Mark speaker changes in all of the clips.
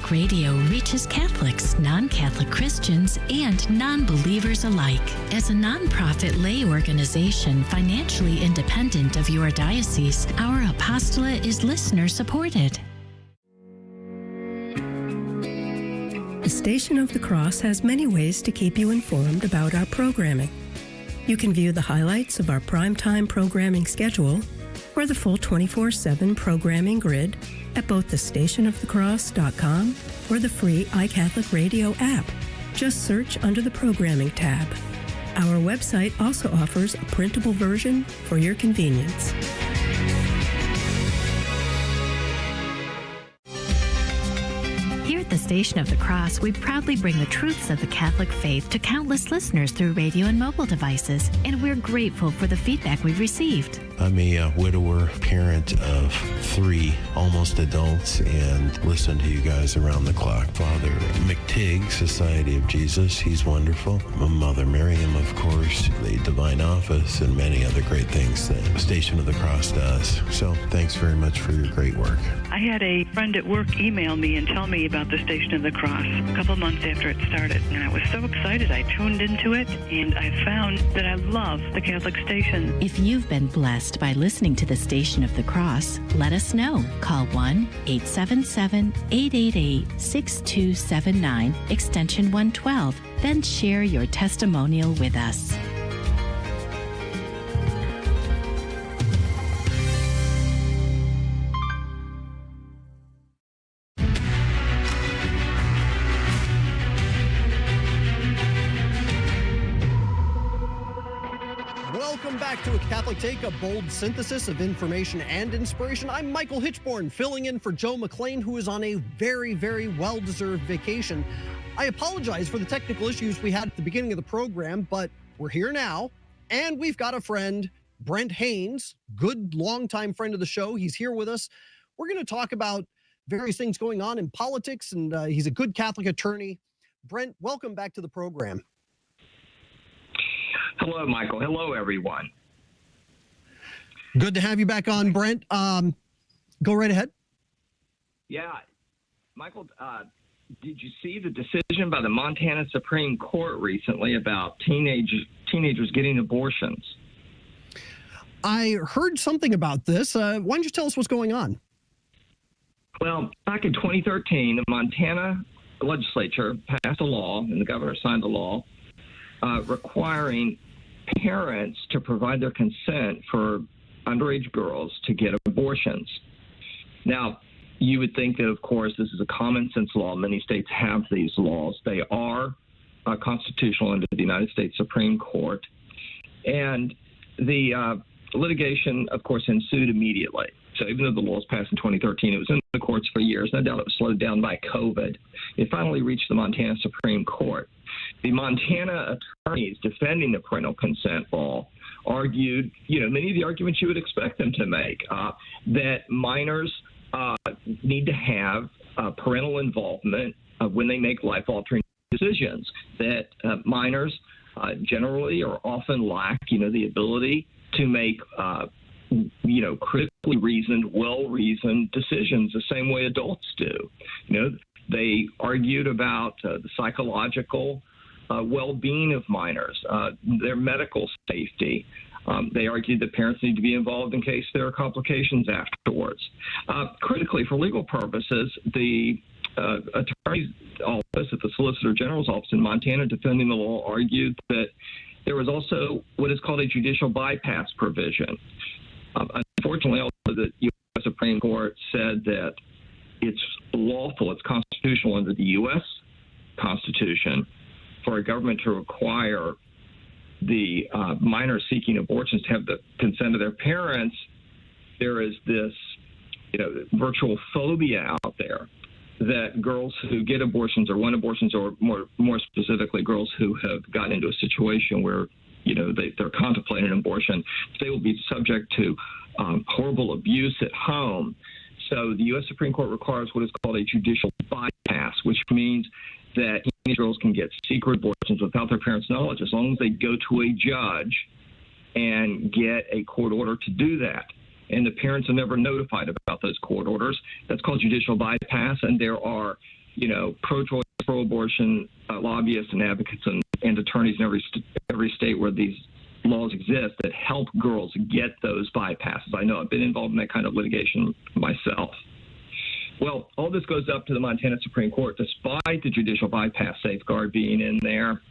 Speaker 1: Catholic Radio reaches Catholics, non-Catholic Christians, and non-believers alike. As a nonprofit lay organization financially independent of your diocese, our apostolate is listener-supported.
Speaker 2: The Station of the Cross has many ways to keep you informed about our programming. You can view the highlights of our primetime programming schedule or the full 24/7 programming grid at both thestationofthecross.com or the free iCatholic Radio app. Just search under the Programming tab. Our website also offers a printable version for your convenience.
Speaker 1: Here at the Station of the Cross, we proudly bring the truths of the Catholic faith to countless listeners through radio and mobile devices, and we're grateful for the feedback we've received.
Speaker 3: I'm a widower, parent of 3 almost adults, and listen to you guys around the clock. Father McTigg, Society of Jesus, he's wonderful. Mother Miriam, of course, the Divine Office, and many other great things that the Station of the Cross does. So thanks very much for your great work.
Speaker 4: I had a friend at work email me and tell me about the Station of the Cross a couple months after it started, and I was so excited. I tuned into it, and I found that I love the Catholic station.
Speaker 1: If you've been blessed by listening to the Station of the Cross, let us know. Call 1-877-888-6279, extension 112. Then share your testimonial with us.
Speaker 5: Welcome back to A Catholic Take, a bold synthesis of information and inspiration. I'm Michael Hitchborn, filling in for Joe McLean, who is on a very, very well-deserved vacation. I apologize for the technical issues we had at the beginning of the program, but we're here now, and we've got a friend, Brent Haynes, good longtime friend of the show. He's here with us. We're going to talk about various things going on in politics, and he's a good Catholic attorney. Brent, welcome back to the program.
Speaker 6: Hello, Michael. Hello, everyone.
Speaker 5: Good to have you back on, Brent. Go right ahead.
Speaker 6: Yeah. Michael, did you see the decision by the Montana Supreme Court recently about teenagers getting abortions?
Speaker 5: I heard something about this. Why don't you tell us what's going on?
Speaker 6: Well, back in 2013, the Montana legislature passed a law, and the governor signed a law, requiring parents to provide their consent for underage girls to get abortions. Now, you would think that, of course, this is a common sense law. Many states have these laws. They are constitutional under the United States Supreme Court. And the litigation, of course, ensued immediately. So even though the law was passed in 2013, it was in the courts for years. No doubt it was slowed down by COVID. It finally reached the Montana Supreme Court. The Montana attorneys defending the parental consent law argued, many of the arguments you would expect them to make, that minors need to have parental involvement when they make life-altering decisions, that minors generally or often lack, the ability to make, critically reasoned, well-reasoned decisions the same way adults do. They argued about the psychological well-being of minors, their medical safety. They argued that parents need to be involved in case there are complications afterwards. Critically, for legal purposes, the attorney's office at the Solicitor General's office in Montana defending the law argued that there was also what is called a judicial bypass provision. Unfortunately, also the U.S. Supreme Court said that it's lawful, it's constitutional under the U.S. Constitution for a government to require the minors seeking abortions to have the consent of their parents. There is this, virtual phobia out there that girls who get abortions or want abortions, or more specifically, girls who have gotten into a situation where, they're contemplating an abortion, they will be subject to horrible abuse at home. So the U.S. Supreme Court requires what is called a judicial bypass, which means that teenage girls can get secret abortions without their parents' knowledge as long as they go to a judge and get a court order to do that. And the parents are never notified about those court orders. That's called judicial bypass, and there are pro-choice, pro-abortion lobbyists and advocates and attorneys in every state where these laws exist that help girls get those bypasses. I know I've been involved in that kind of litigation myself. Well, all this goes up to the Montana Supreme Court, despite the judicial bypass safeguard being in there,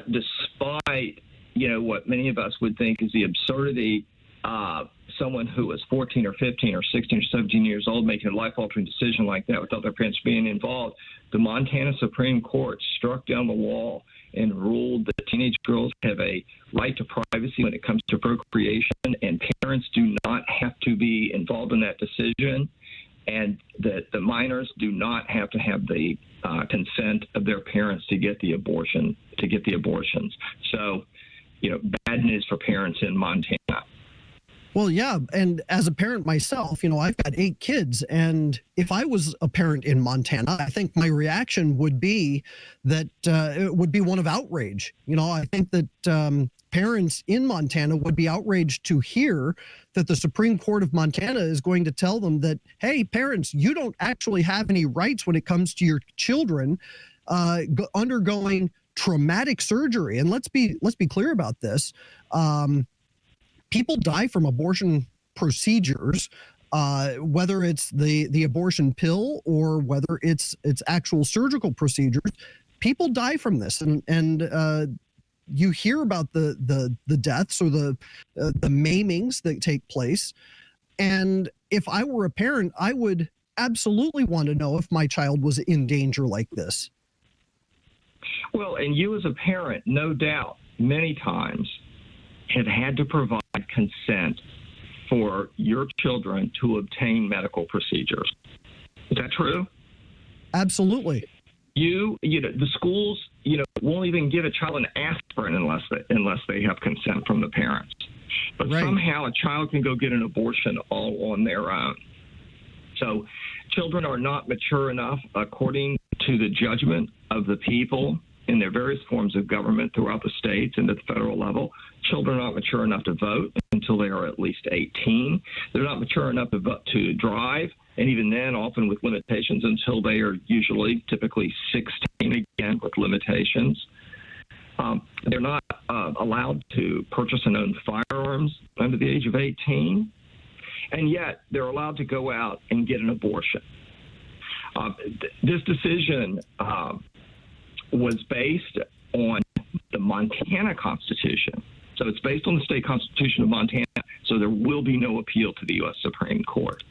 Speaker 6: despite, what many of us would think is the absurdity of someone who was 14 or 15 or 16 or 17 years old making a life-altering decision like that without their parents being involved. The Montana Supreme Court struck down the law and ruled that teenage girls have a right to privacy when it comes to procreation, and parents do not have to be involved in that decision, and that the minors do not have to have the consent of their parents to get the abortions. So, bad news for parents in Montana.
Speaker 5: Well, yeah. And as a parent myself, I've got 8 kids. And if I was a parent in Montana, I think my reaction would be that it would be one of outrage. I think that parents in Montana would be outraged to hear that the Supreme Court of Montana is going to tell them that, hey, parents, you don't actually have any rights when it comes to your children undergoing traumatic surgery. And let's be clear about this. People die from abortion procedures, whether it's the abortion pill or whether it's actual surgical procedures. People die from this, and you hear about the deaths or the maimings that take place. And if I were a parent, I would absolutely want to know if my child was in danger like this.
Speaker 6: Well, and you as a parent, no doubt, many times have had to provide consent for your children to obtain medical procedures. Is that true?
Speaker 5: Absolutely.
Speaker 6: The schools, won't even give a child an aspirin unless they have consent from the parents. But
Speaker 5: right.
Speaker 6: Somehow a child can go get an abortion all on their own. So children are not mature enough, according to the judgment of the people in their various forms of government throughout the states and at the federal level. Children are not mature enough to vote until they are at least 18. They're not mature enough to drive, and even then, often with limitations, until they are typically 16, again, with limitations. They're not allowed to purchase and own firearms under the age of 18, and yet they're allowed to go out and get an abortion. This decision was based on the Montana Constitution. So it's based on the state constitution of Montana, so there will be no appeal to the U.S. Supreme Court.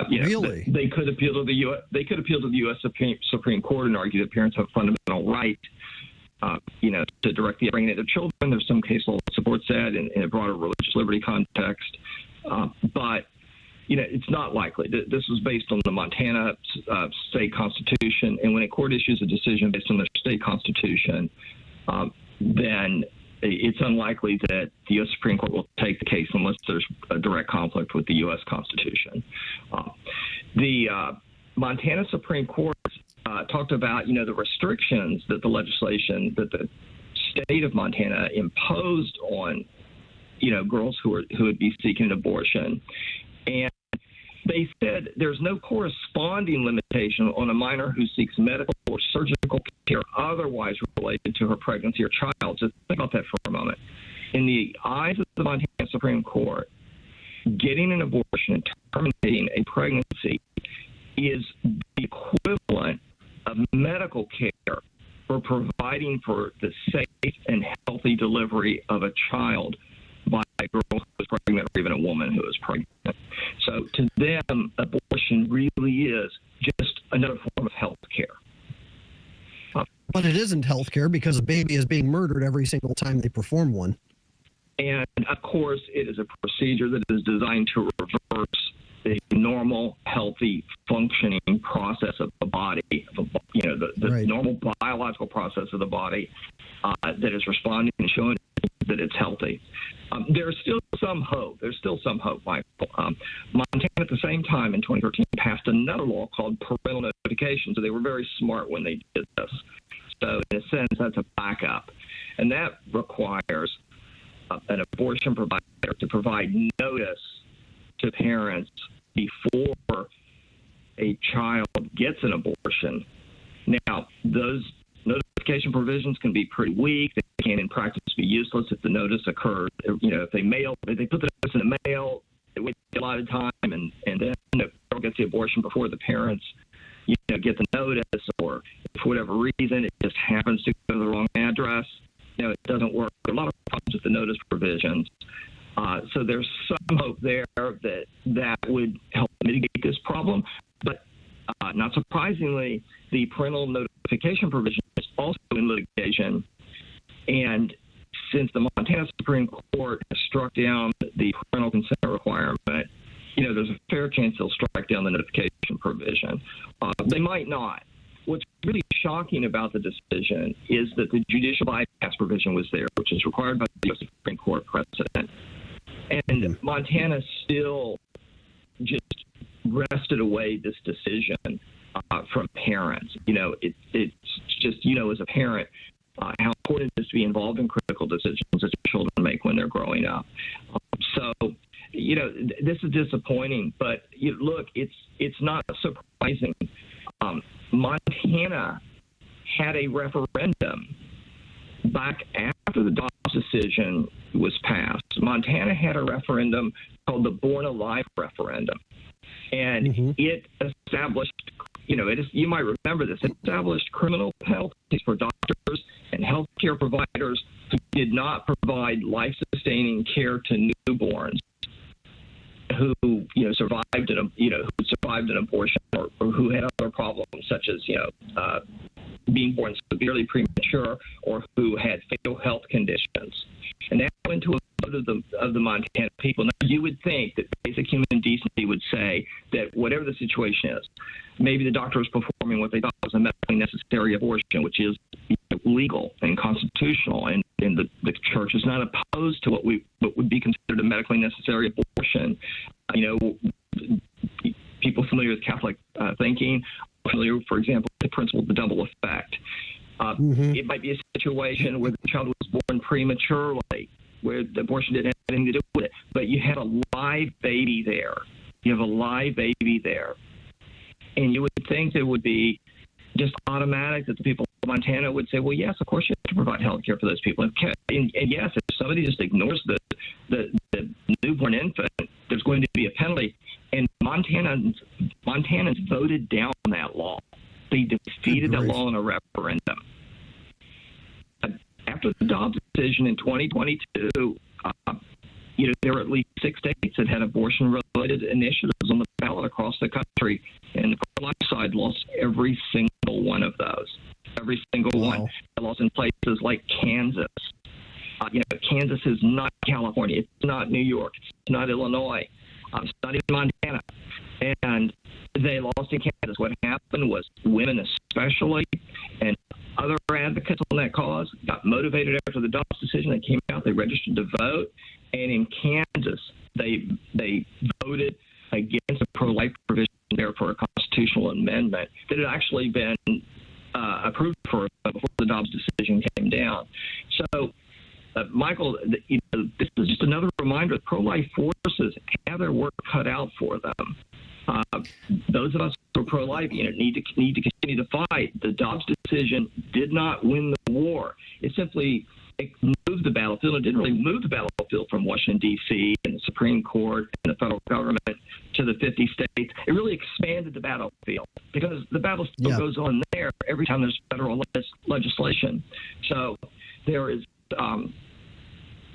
Speaker 5: Really?
Speaker 6: They could appeal to the U.S. Supreme Court and argue that parents have a fundamental right, to direct the upbringing of their children. There's some case law that supports that in a broader religious liberty context. But it's not likely. This was based on the Montana state constitution, and when a court issues a decision based on the state constitution, then it's unlikely that the U.S. Supreme Court will take the case unless there's a direct conflict with the U.S. Constitution. The Montana Supreme Court talked about, the restrictions that the legislation that the state of Montana imposed on, girls who would be seeking an abortion. And they said there's no corresponding limitation on a minor who seeks medical or surgical care otherwise related to her pregnancy or child. Just think about that for a moment. In the eyes of the Montana Supreme Court, getting an abortion and terminating a pregnancy is the equivalent of medical care for providing for the safe and healthy delivery of a child by a girl who is pregnant or even a woman who is pregnant. So to them, abortion really is just another form of health care.
Speaker 5: But it isn't health care because a baby is being murdered every single time they perform one.
Speaker 6: And, of course, it is a procedure that is designed to reverse the normal, healthy, functioning process of the body, the
Speaker 5: right.
Speaker 6: normal biological process of the body that is responding and showing that it's healthy. There's still some hope. Michael. Montana, at the same time, in 2013, passed another law called parental notification. So they were very smart when they did this. So in a sense, that's a backup. And that requires an abortion provider to provide notice to parents before a child gets an abortion Now, those notification provisions can be pretty weak. They can, in practice, be useless if the notice occurs. If they put the notice in the mail, they wait a lot of time, and then the girl gets the abortion before the parents, get the notice, or for whatever reason it just happens to go to the wrong address. It doesn't work. There are a lot of problems with the notice provisions. So there's some hope there that would help mitigate this problem. But not surprisingly, the parental notification provision is also in litigation. And since the Montana Supreme Court has struck down the parental consent requirement, there's a fair chance they'll strike down the notification provision. They might not. What's really shocking about the decision is that the judicial bypass provision was there, which is required by the U.S. Supreme Court precedent. And Montana still just wrested away this decision from parents. It's just, as a parent, how important it is to be involved in critical decisions that children make when they're growing up. So, this is disappointing, but look, it's not surprising. Montana had a referendum back after the Dobbs decision was passed. Montana had a referendum called the Born Alive referendum, and it established, you might remember this, it established criminal penalties for doctors and healthcare providers who did not provide life-sustaining care to newborns who survived an abortion, or who had other problems such as being born severely premature, or who had fatal health conditions. And that went to a vote of the Montana people. Now, you would think that basic human decency would say that whatever the situation is, maybe the doctor was performing what they thought was a medically necessary abortion, which is legal and constitutional, and the church is not opposed to what would be considered a medically necessary abortion. People familiar with Catholic thinking are familiar, for example, with the principle of the double effect. It might be a situation where the child was born prematurely, where the abortion didn't have anything to do with it, but you had a live baby there. And you would think there would be just automatic that the people of Montana would say, well, yes, of course you have to provide health care for those people. And yes, if somebody just ignores the newborn infant, there's going to be a penalty. And Montanans voted down that law. They defeated that law in a referendum. After the Dobbs decision in 2022, there were at least 6 states that had abortion-related initiatives on the ballot across the country, and the pro-life side lost every single one of those. Every single one. They lost in places like Kansas. Kansas is not California. It's not New York. It's not Illinois. It's not even Montana. And they lost in Kansas. What happened was women especially and other advocates on that cause got motivated after the Dobbs decision. They came out, they registered to vote, and in Kansas, they voted against a pro-life provision there for a constitutional amendment that had actually been approved for before the Dobbs decision came down. So, Michael, this is just another reminder that pro-life forces have their work cut out for them. Those of us who are pro-life need to continue to fight. The Dobbs decision did not win the war. It simply moved the battlefield. It didn't really move the battlefield from Washington, D.C. and the Supreme Court and the federal government to the 50 states. It really expanded the battlefield because the battle still goes on there every time there's federal legislation. So there is,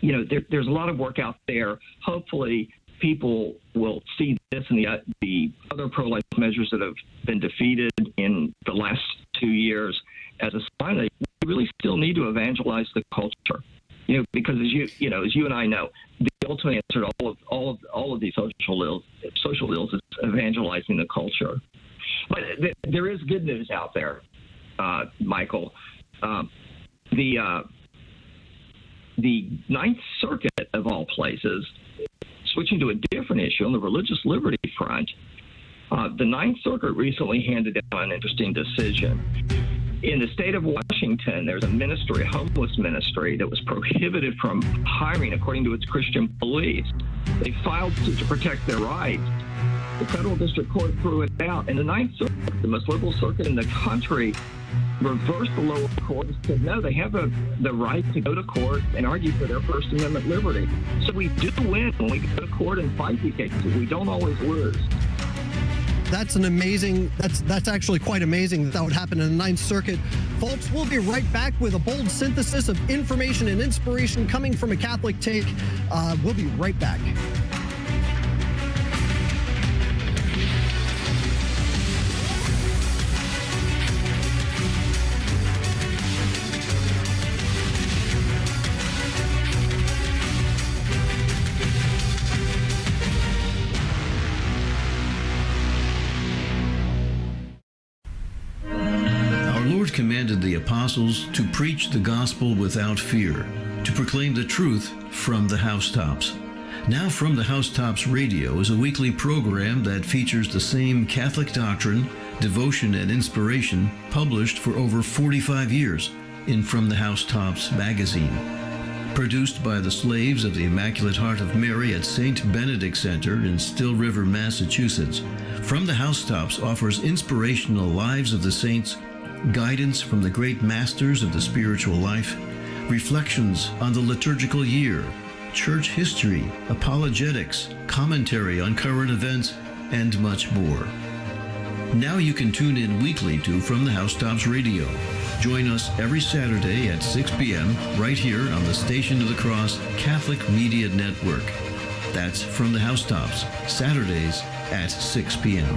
Speaker 6: there's a lot of work out there. Hopefully, people will see this and the other pro-life measures that have been defeated in the last 2 years as a sign that we really still need to evangelize the culture. Because as you and I know, the ultimate answer to all of these social ills is evangelizing the culture. But there is good news out there, Michael. The Ninth Circuit, of all places, switching to a different issue on the religious liberty front, the Ninth Circuit recently handed down an interesting decision. In the state of Washington, there's a ministry, a homeless ministry, that was prohibited from hiring according to its Christian beliefs. They filed suit to protect their rights. The federal district court threw it out, and the Ninth Circuit, the most liberal circuit in the country, reversed the lower court and said, no, they have the right to go to court and argue for their First Amendment liberty. So we do win when we go to court and fight these cases. We don't always lose.
Speaker 5: That's actually quite amazing that would happen in the Ninth Circuit. Folks, we'll be right back with a bold synthesis of information and inspiration coming from a Catholic take. We'll be right back.
Speaker 7: Commanded the apostles to preach the gospel without fear, to proclaim the truth from the housetops. Now From the Housetops Radio is a weekly program that features the same Catholic doctrine, devotion, and inspiration published for over 45 years in From the Housetops magazine. Produced by the slaves of the Immaculate Heart of Mary at St. Benedict Center in Still River, Massachusetts, From the Housetops offers inspirational lives of the saints, guidance from the great masters of the spiritual life, reflections on the liturgical year, church history, apologetics, commentary on current events, and much more. Now you can tune in weekly to From the Housetops Radio. Join us every Saturday at 6 p.m. right here on the Station of the Cross Catholic Media Network. That's From the Housetops, Saturdays at 6 p.m.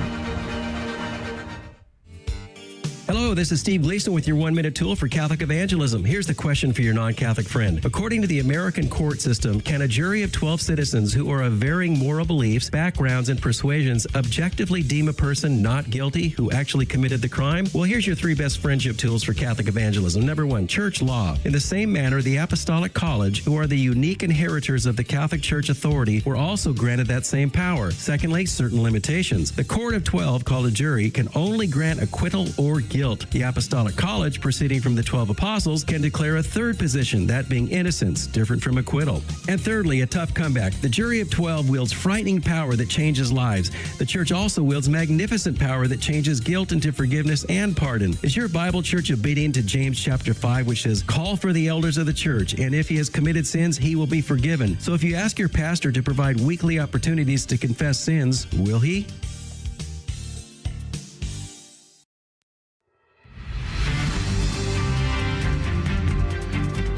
Speaker 8: Hello, this is Steve Gleason with your one-minute tool for Catholic evangelism. Here's the question for your non-Catholic friend. According to the American court system, can a jury of 12 citizens who are of varying moral beliefs, backgrounds, and persuasions objectively deem a person not guilty who actually committed the crime? Well, here's your 3 best friendship tools for Catholic evangelism. Number 1, church law. In the same manner, the Apostolic College, who are the unique inheritors of the Catholic Church authority, were also granted that same power. Secondly, certain limitations. The court of 12, called a jury, can only grant acquittal or guilt. The Apostolic College, proceeding from the 12 apostles, can declare a third position, that being innocence, different from acquittal. And thirdly, a tough comeback. The jury of 12 wields frightening power that changes lives. The church also wields magnificent power that changes guilt into forgiveness and pardon. Is your Bible church obedient to James chapter 5, which says, call for the elders of the church, and if he has committed sins, he will be forgiven. So if you ask your pastor to provide weekly opportunities to confess sins, will he?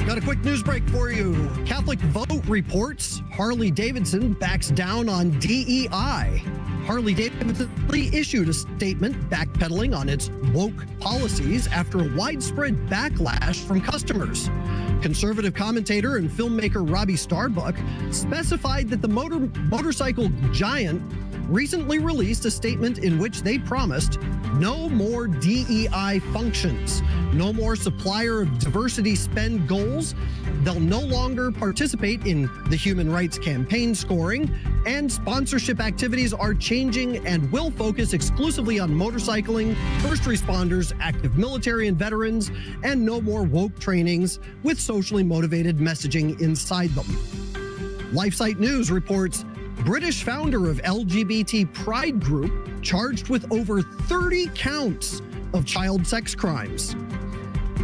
Speaker 5: Got a quick news break for you. Catholic Vote reports Harley-Davidson backs down on DEI. Harley-Davidson issued a statement backpedaling on its woke policies after a widespread backlash from customers. Conservative commentator and filmmaker Robbie Starbuck specified that the motorcycle giant recently released a statement in which they promised no more DEI functions, no more supplier of diversity spend goals. They'll no longer participate in the Human Rights Campaign scoring, and sponsorship activities are changing and will focus exclusively on motorcycling, first responders, active military and veterans, and no more woke trainings with socially motivated messaging inside them. LifeSite News reports British founder of LGBT Pride Group charged with over 30 counts of child sex crimes.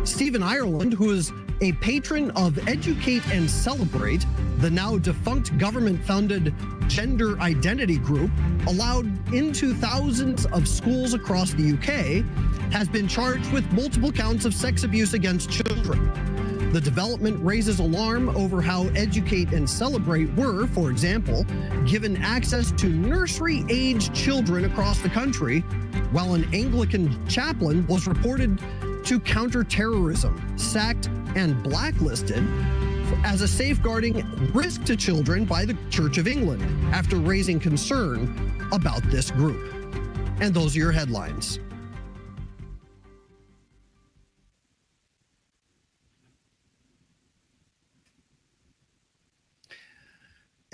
Speaker 5: Stephen Ireland, who is a patron of Educate and Celebrate, the now defunct government-funded gender identity group allowed into thousands of schools across the UK, has been charged with multiple counts of sex abuse against children. The development raises alarm over how Educate and Celebrate were, for example, given access to nursery-age children across the country, while an Anglican chaplain was reported to counter terrorism, sacked, and blacklisted as a safeguarding risk to children by the Church of England after raising concern about this group. And those are your headlines.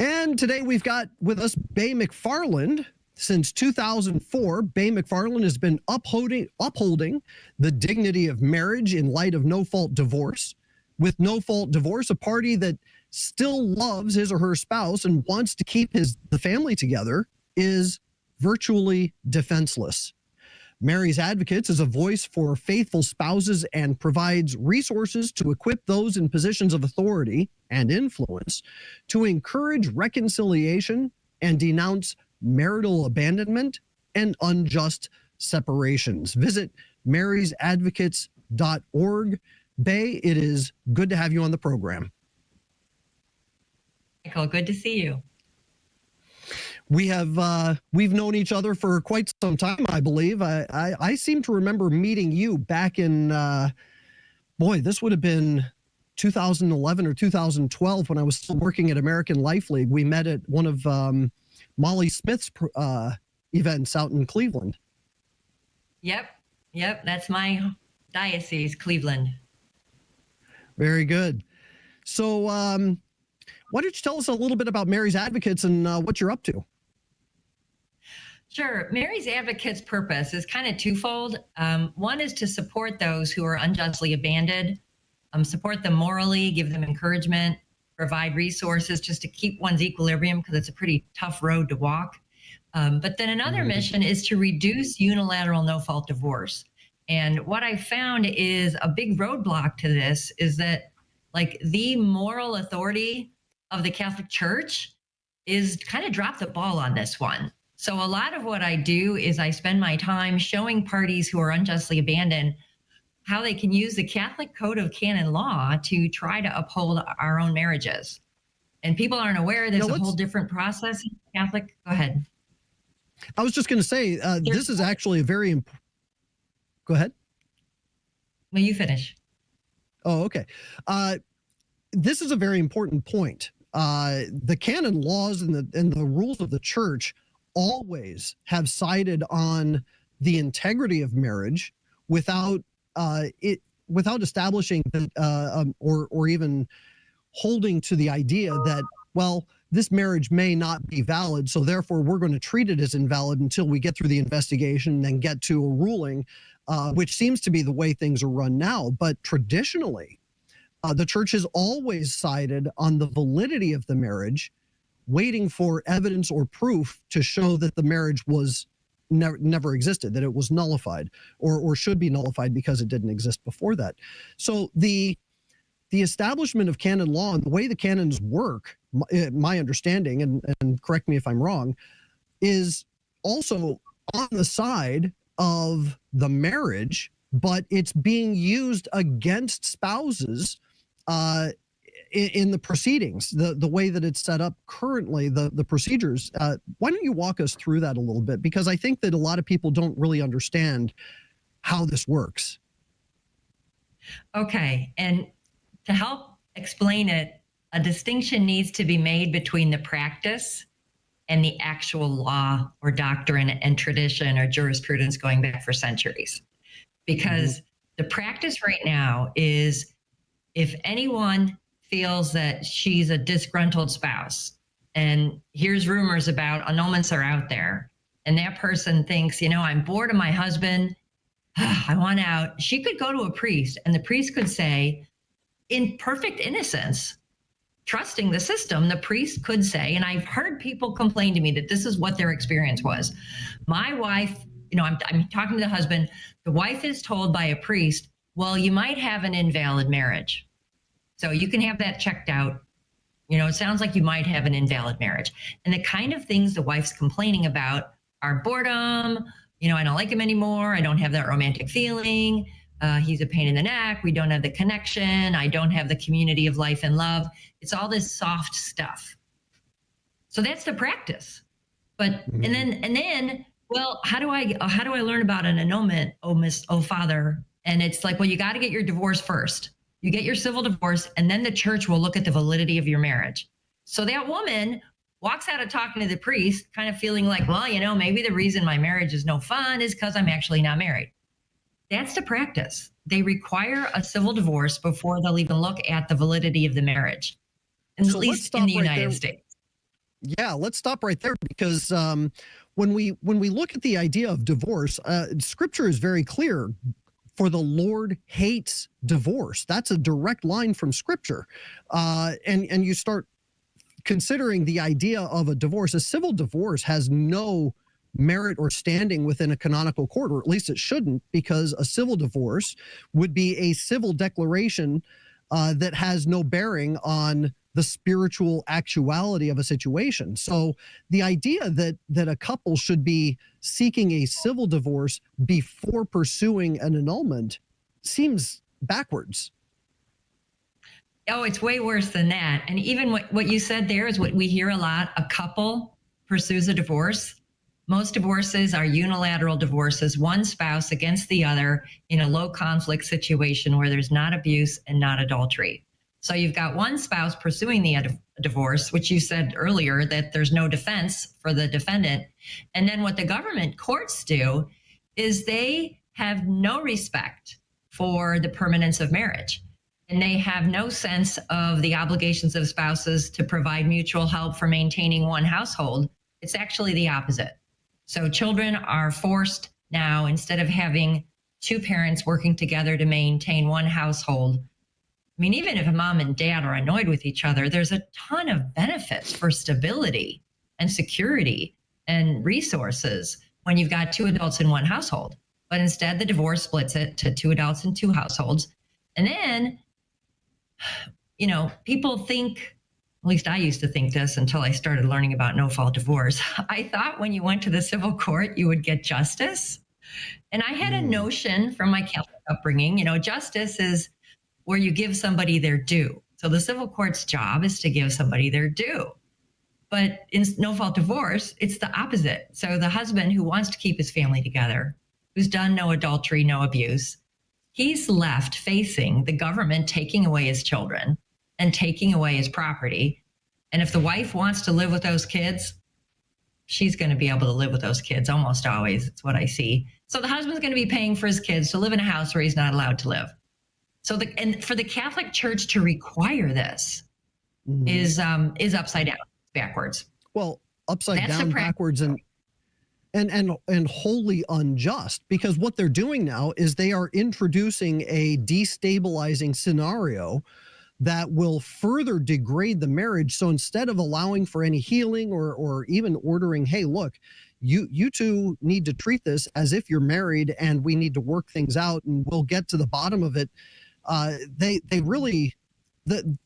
Speaker 5: And today we've got with us Bay Macfarlane. Since 2004, Bay Macfarlane has been upholding the dignity of marriage in light of no-fault divorce. With no-fault divorce, a party that still loves his or her spouse and wants to keep the family together is virtually defenseless. Mary's Advocates is a voice for faithful spouses and provides resources to equip those in positions of authority and influence to encourage reconciliation and denounce marital abandonment and unjust separations. Visit marysadvocates.org. Bay, it is good to have you on the program.
Speaker 9: Michael, good to see you.
Speaker 5: We've known each other for quite some time, I believe. I seem to remember meeting you back in, this would have been 2011 or 2012 when I was still working at American Life League. We met at one of Molly Smith's events out in Cleveland.
Speaker 9: Yep. That's my diocese, Cleveland.
Speaker 5: Very good. So why don't you tell us a little bit about Mary's Advocates and what you're up to?
Speaker 9: Sure. Mary's Advocates' purpose is kind of twofold. One is to support those who are unjustly abandoned, support them morally, give them encouragement, provide resources just to keep one's equilibrium because it's a pretty tough road to walk. But then another mission is to reduce unilateral no-fault divorce. And what I found is a big roadblock to this is that, like, the moral authority of the Catholic Church is kind of dropped the ball on this one. So a lot of what I do is I spend my time showing parties who are unjustly abandoned how they can use the Catholic Code of Canon Law to try to uphold our own marriages. And people aren't aware there's a whole different process in Catholic. Go ahead.
Speaker 5: I was just going to say, this is actually a very important. Go ahead.
Speaker 9: Well, you finish.
Speaker 5: Oh, okay. This is a very important point. The canon laws and the rules of the church always have sided on the integrity of marriage without establishing or even holding to the idea that, well, this marriage may not be valid, so therefore we're going to treat it as invalid until we get through the investigation and then get to a ruling, which seems to be the way things are run now. But traditionally, the church has always sided on the validity of the marriage, waiting for evidence or proof to show that the marriage was never existed, that it was nullified or should be nullified because it didn't exist before that. So the establishment of canon law and the way the canons work, my understanding, and correct me if I'm wrong, is also on the side of the marriage, but it's being used against spouses in the proceedings, the way that it's set up currently, the procedures. Why don't you walk us through that a little bit? Because I think that a lot of people don't really understand how this works.
Speaker 9: Okay. And to help explain it, a distinction needs to be made between the practice and the actual law or doctrine and tradition or jurisprudence going back for centuries. Because the practice right now is, if anyone feels that she's a disgruntled spouse, and here's rumors about annulments are out there, and that person thinks, I'm bored of my husband, I want out, she could go to a priest, and the priest could say, in perfect innocence, trusting the system, the priest could say, and I've heard people complain to me that this is what their experience was. My wife, I'm talking to the husband, the wife is told by a priest, well, you might have an invalid marriage. So you can have that checked out. It sounds like you might have an invalid marriage. And the kind of things the wife's complaining about are boredom. I don't like him anymore. I don't have that romantic feeling. He's a pain in the neck. We don't have the connection. I don't have the community of life and love. It's all this soft stuff. So that's the practice. But and then, well, how do I learn about an annulment, oh Father? And it's like, well, you got to get your divorce first. You get your civil divorce, and then the church will look at the validity of your marriage. So that woman walks out of talking to the priest, kind of feeling like, well, maybe the reason my marriage is no fun is because I'm actually not married. That's the practice. They require a civil divorce before they'll even look at the validity of the marriage, at least in the United States.
Speaker 5: Yeah, let's stop right there, because when we look at the idea of divorce, Scripture is very clear. For the Lord hates divorce. That's a direct line from Scripture. And you start considering the idea of a divorce. A civil divorce has no merit or standing within a canonical court, or at least it shouldn't, because a civil divorce would be a civil declaration that has no bearing on the spiritual actuality of a situation. So the idea that a couple should be seeking a civil divorce before pursuing an annulment seems backwards.
Speaker 9: Oh, it's way worse than that. And even what you said there is what we hear a lot. A couple pursues a divorce. Most divorces are unilateral divorces, one spouse against the other in a low conflict situation where there's not abuse and not adultery. So you've got one spouse pursuing the divorce, which you said earlier that there's no defense for the defendant. And then what the government courts do is they have no respect for the permanence of marriage. And they have no sense of the obligations of spouses to provide mutual help for maintaining one household. It's actually the opposite. So children are forced now, instead of having two parents working together to maintain one household. I mean, even if a mom and dad are annoyed with each other, there's a ton of benefits for stability and security and resources when you've got two adults in one household. But instead, the divorce splits it to two adults in two households. And then, people think, at least I used to think this until I started learning about no-fault divorce. I thought when you went to the civil court, you would get justice. And I had a notion from my Catholic upbringing, justice is where you give somebody their due. So the civil court's job is to give somebody their due. But in no-fault divorce, it's the opposite. So the husband who wants to keep his family together, who's done no adultery, no abuse, he's left facing the government taking away his children and taking away his property. And if the wife wants to live with those kids, she's going to be able to live with those kids almost always. It's what I see. So the husband's going to be paying for his kids to live in a house where he's not allowed to live. So and for the Catholic Church to require this is upside down, backwards.
Speaker 5: Well, upside down, backwards, and wholly unjust, because what they're doing now is they are introducing a destabilizing scenario that will further degrade the marriage. So instead of allowing for any healing or even ordering, hey, look, you two need to treat this as if you're married and we need to work things out and we'll get to the bottom of it. They really, the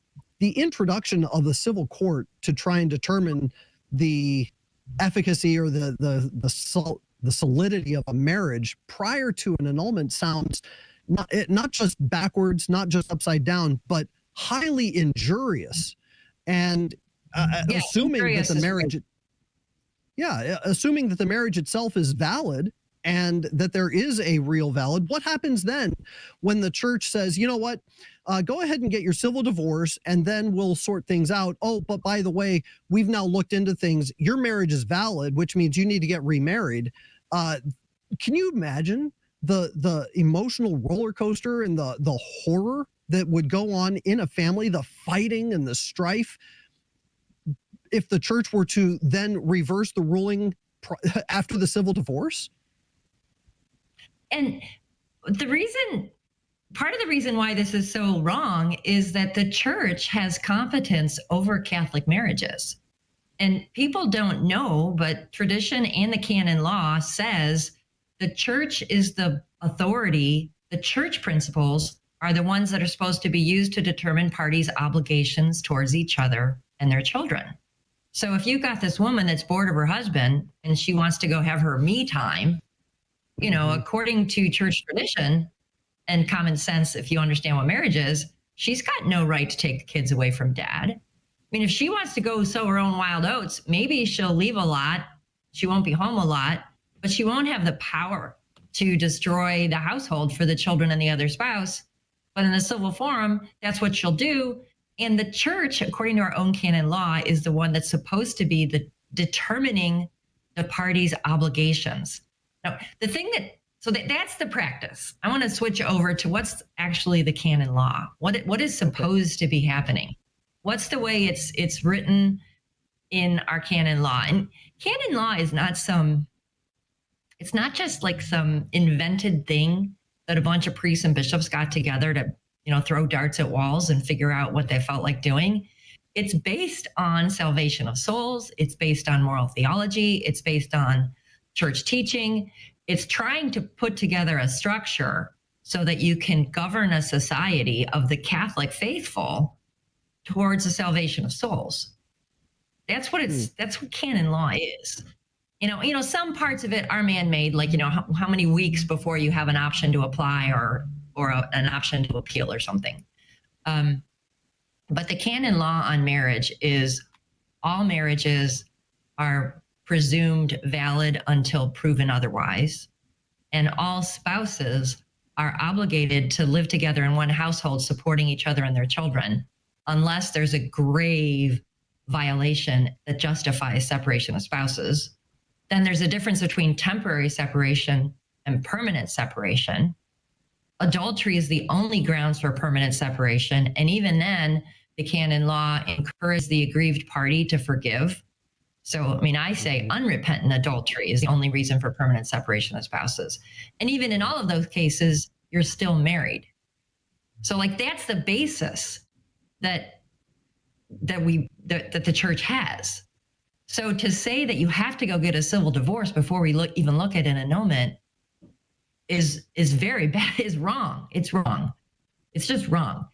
Speaker 5: introduction of the civil court to try and determine the efficacy or the solidity of a marriage prior to an annulment sounds not just backwards, not just upside down, but highly injurious. And assuming that the marriage, assuming that the marriage itself is valid and that there is a real valid, what happens then when the church says, you know what, go ahead and get your civil divorce and then we'll sort things out. Oh, but by the way, we've now looked into things. Your marriage is valid, which means you need to get remarried. Can you imagine the emotional roller coaster and the horror that would go on in a family, the fighting and the strife, if the church were to then reverse the ruling after the civil divorce?
Speaker 9: And part of the reason why this is so wrong is that the church has competence over Catholic marriages. And people don't know, but tradition and the canon law says the church is the authority. The church principles are the ones that are supposed to be used to determine parties' obligations towards each other and their children. So if you've got this woman that's bored of her husband and she wants to go have her me time, according to church tradition and common sense, if you understand what marriage is, she's got no right to take the kids away from dad. I mean, if she wants to go sow her own wild oats, maybe she'll leave a lot. She won't be home a lot, but she won't have the power to destroy the household for the children and the other spouse. But in the civil forum, that's what she'll do. And the church, according to our own canon law, is the one that's supposed to be the determining the parties' obligations. Now, that's the practice. I want to switch over to what's actually the canon law. What is supposed to be happening? What's the way it's written in our canon law? And canon law is it's not just like some invented thing that a bunch of priests and bishops got together to, throw darts at walls and figure out what they felt like doing. It's based on salvation of souls. It's based on moral theology. It's based on church teaching. It's trying to put together a structure so that you can govern a society of the Catholic faithful towards the salvation of souls. That's what that's what canon law is. You know, some parts of it are man-made, like, how many weeks before you have an option to apply or an option to appeal or something. But the canon law on marriage is all marriages are presumed valid until proven otherwise. And all spouses are obligated to live together in one household, supporting each other and their children, unless there's a grave violation that justifies separation of spouses. Then there's a difference between temporary separation and permanent separation. Adultery is the only grounds for permanent separation. And even then, the canon law encourages the aggrieved party to forgive. So, I say unrepentant adultery is the only reason for permanent separation of spouses. And even in all of those cases, you're still married. So, that's the basis that the church has. So to say that you have to go get a civil divorce before we even look at an annulment is very bad, is wrong. It's wrong. It's just wrong.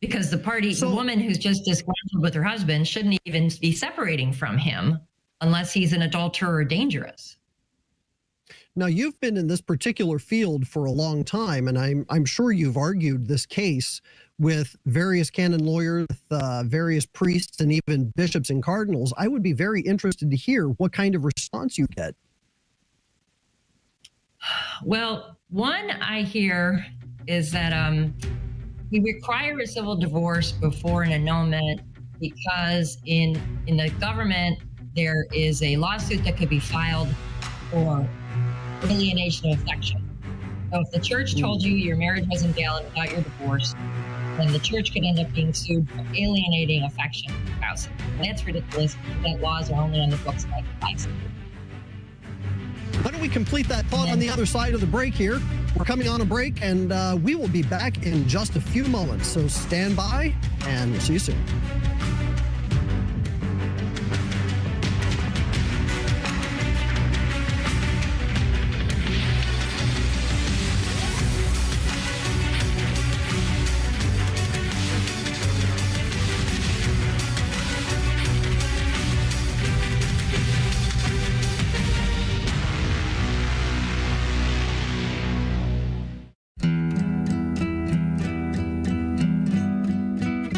Speaker 9: Because the woman who's just disgruntled with her husband shouldn't even be separating from him unless he's an adulterer or dangerous.
Speaker 5: Now, you've been in this particular field for a long time, and I'm sure you've argued this case with various canon lawyers, various priests, and even bishops and cardinals. I would be very interested to hear what kind of response you get.
Speaker 9: Well, one I hear is that we require a civil divorce before an annulment because in the government, there is a lawsuit that could be filed for alienation of affection. So if the church told you your marriage was invalid without your divorce, then the church could end up being sued for alienating affection from spouses. And that's ridiculous, because that laws are only on the books like life.
Speaker 5: Why don't we complete that thought on the other side of the break here? We're coming on a break, and we will be back in just a few moments. So stand by, and we'll see you soon.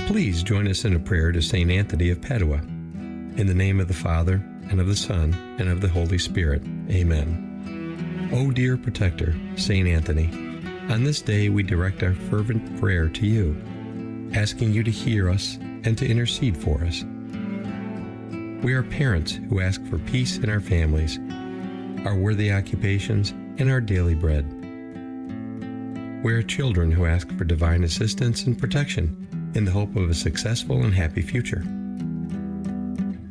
Speaker 10: Please join us in a prayer to St. Anthony of Padua. In the name of the Father, and of the Son, and of the Holy Spirit. Amen. O dear protector, St. Anthony, on this day we direct our fervent prayer to you, asking you to hear us and to intercede for us. We are parents who ask for peace in our families, our worthy occupations, and our daily bread. We are children who ask for divine assistance and protection in the hope of a successful and happy future.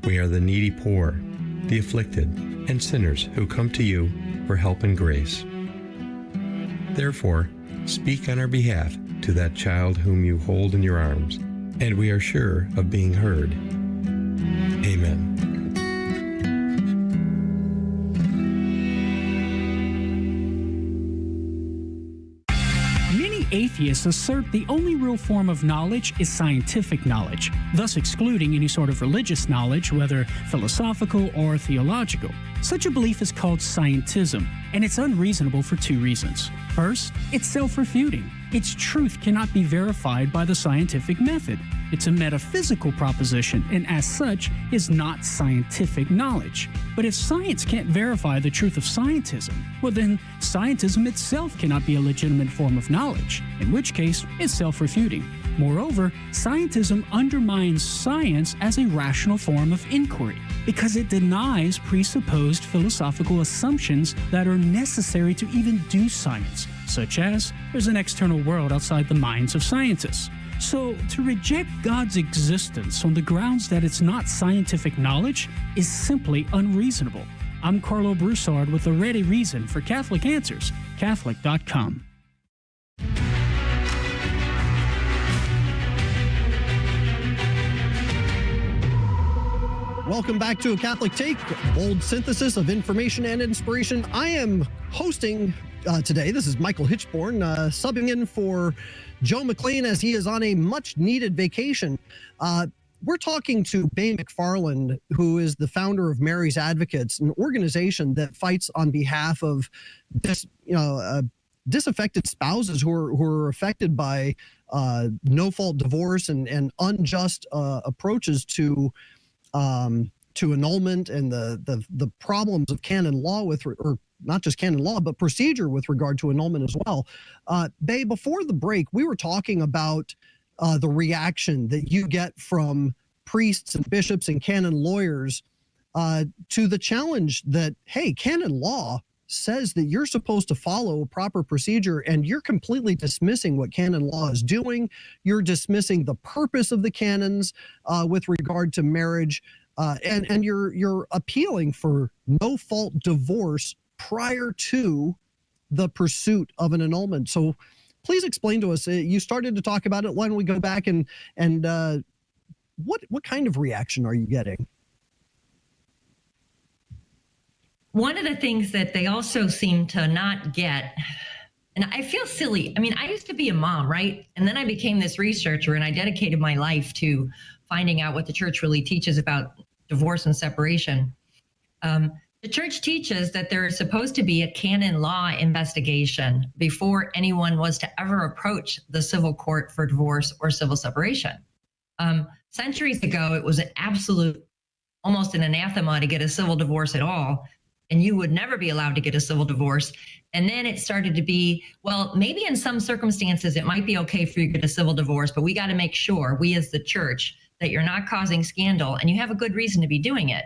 Speaker 10: We are the needy poor, the afflicted, and sinners who come to you for help and grace. Therefore, speak on our behalf to that child whom you hold in your arms, and we are sure of being heard. Amen.
Speaker 11: Atheists assert the only real form of knowledge is scientific knowledge, thus excluding any sort of religious knowledge, whether philosophical or theological. Such a belief is called scientism, and it's unreasonable for two reasons. First, it's self-refuting. Its truth cannot be verified by the scientific method. It's a metaphysical proposition, and as such, is not scientific knowledge. But if science can't verify the truth of scientism, well then, scientism itself cannot be a legitimate form of knowledge, in which case, it's self-refuting. Moreover, scientism undermines science as a rational form of inquiry, because it denies presupposed philosophical assumptions that are necessary to even do science, such as there's an external world outside the minds of scientists. So, to reject God's existence on the grounds that it's not scientific knowledge is simply unreasonable. I'm Carlo Broussard with a ready reason for Catholic Answers, Catholic.com.
Speaker 5: Welcome back to A Catholic Take, a bold synthesis of information and inspiration. I am hosting today. This is Michael Hitchborn, subbing in for Joe McLean as he is on a much-needed vacation. We're talking to Bay Macfarlane, who is the founder of Mary's Advocates, an organization that fights on behalf of disaffected spouses who are affected by no-fault divorce and unjust approaches to annulment and the problems of canon law or not just canon law, but procedure with regard to annulment as well. Bay, before the break, we were talking about the reaction that you get from priests and bishops and canon lawyers to the challenge that, hey, canon law says that you're supposed to follow a proper procedure, and you're completely dismissing what canon law is doing. You're dismissing the purpose of the canons with regard to marriage, and you're appealing for no-fault divorce prior to the pursuit of an annulment. So please explain to us, you started to talk about it. Why don't we go back and what kind of reaction are you getting?
Speaker 9: One of the things that they also seem to not get, and I feel silly. I mean, I used to be a mom, right? And then I became this researcher, and I dedicated my life to finding out what the church really teaches about divorce and separation. The church teaches that there is supposed to be a canon law investigation before anyone was to ever approach the civil court for divorce or civil separation. Centuries ago, it was an absolute, almost an anathema to get a civil divorce at all. And you would never be allowed to get a civil divorce. And then it started to be, well, maybe in some circumstances, it might be okay for you to get a civil divorce, but we got to make sure, we as the church, that you're not causing scandal and you have a good reason to be doing it.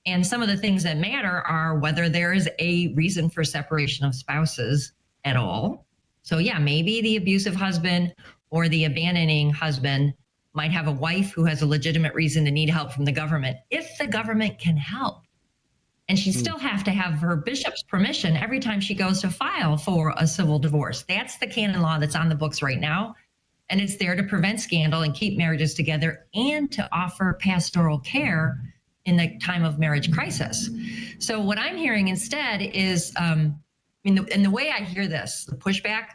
Speaker 9: And some of the things that matter are whether there is a reason for separation of spouses at all. So yeah, maybe the abusive husband or the abandoning husband might have a wife who has a legitimate reason to need help from the government, if the government can help. And she still have to have her bishop's permission every time she goes to file for a civil divorce. That's the canon law that's on the books right now. And it's there to prevent scandal and keep marriages together and to offer pastoral care in the time of marriage crisis. So what I'm hearing instead is, and the way I hear this, the pushback,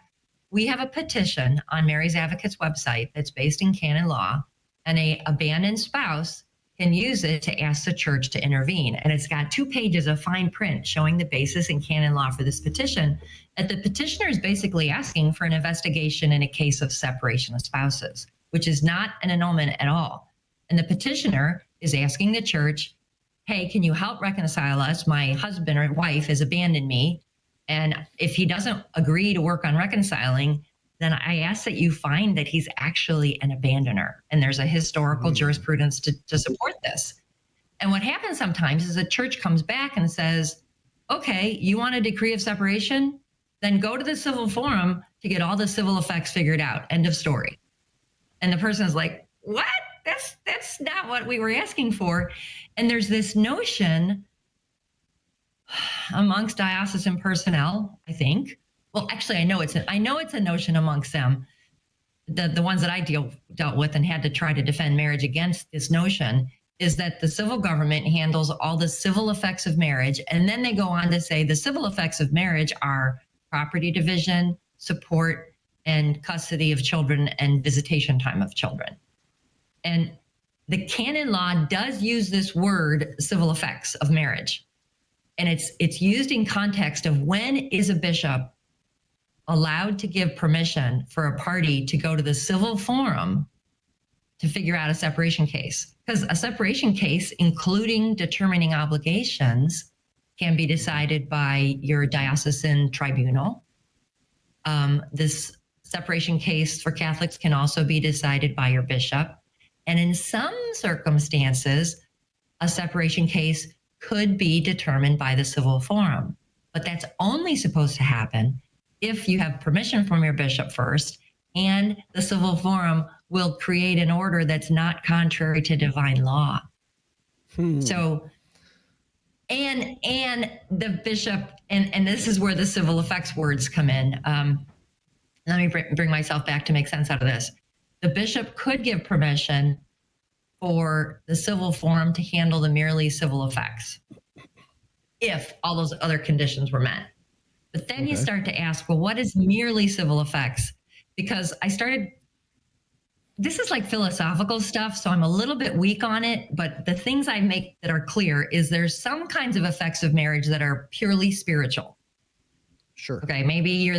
Speaker 9: we have a petition on Mary's Advocates website that's based in canon law, and a abandoned spouse can use it to ask the church to intervene. And it's got 2 pages of fine print showing the basis in canon law for this petition. And the petitioner is basically asking for an investigation in a case of separation of spouses, which is not an annulment at all. And the petitioner is asking the church, hey, can you help reconcile us? My husband or wife has abandoned me. And if he doesn't agree to work on reconciling, then I ask that you find that he's actually an abandoner. And there's a historical jurisprudence to support this. And what happens sometimes is the church comes back and says, okay, you want a decree of separation? Then go to the civil forum to get all the civil effects figured out. End of story. And the person's like, what? That's not what we were asking for. And there's this notion amongst diocesan personnel, I think. Well, actually, I know it's a notion amongst them, the ones that I dealt with and had to try to defend marriage against this notion, is that the civil government handles all the civil effects of marriage. And then they go on to say the civil effects of marriage are property division, support, and custody of children and visitation time of children. And the canon law does use this word, civil effects of marriage. And it's used in context of when is a bishop allowed to give permission for a party to go to the civil forum to figure out a separation case. Because a separation case, including determining obligations, can be decided by your diocesan tribunal. This separation case for Catholics can also be decided by your bishop. And in some circumstances, a separation case could be determined by the civil forum. But that's only supposed to happen if you have permission from your bishop first, and the civil forum will create an order that's not contrary to divine law. So, and the bishop, and this is where the civil effects words come in. Let me bring myself back to make sense out of this. The bishop could give permission for the civil form to handle the merely civil effects if all those other conditions were met. But then you start to ask, well, what is merely civil effects? Because this is like philosophical stuff, so I'm a little bit weak on it, but the things I make that are clear is there's some kinds of effects of marriage that are purely spiritual.
Speaker 5: Sure.
Speaker 9: Okay, maybe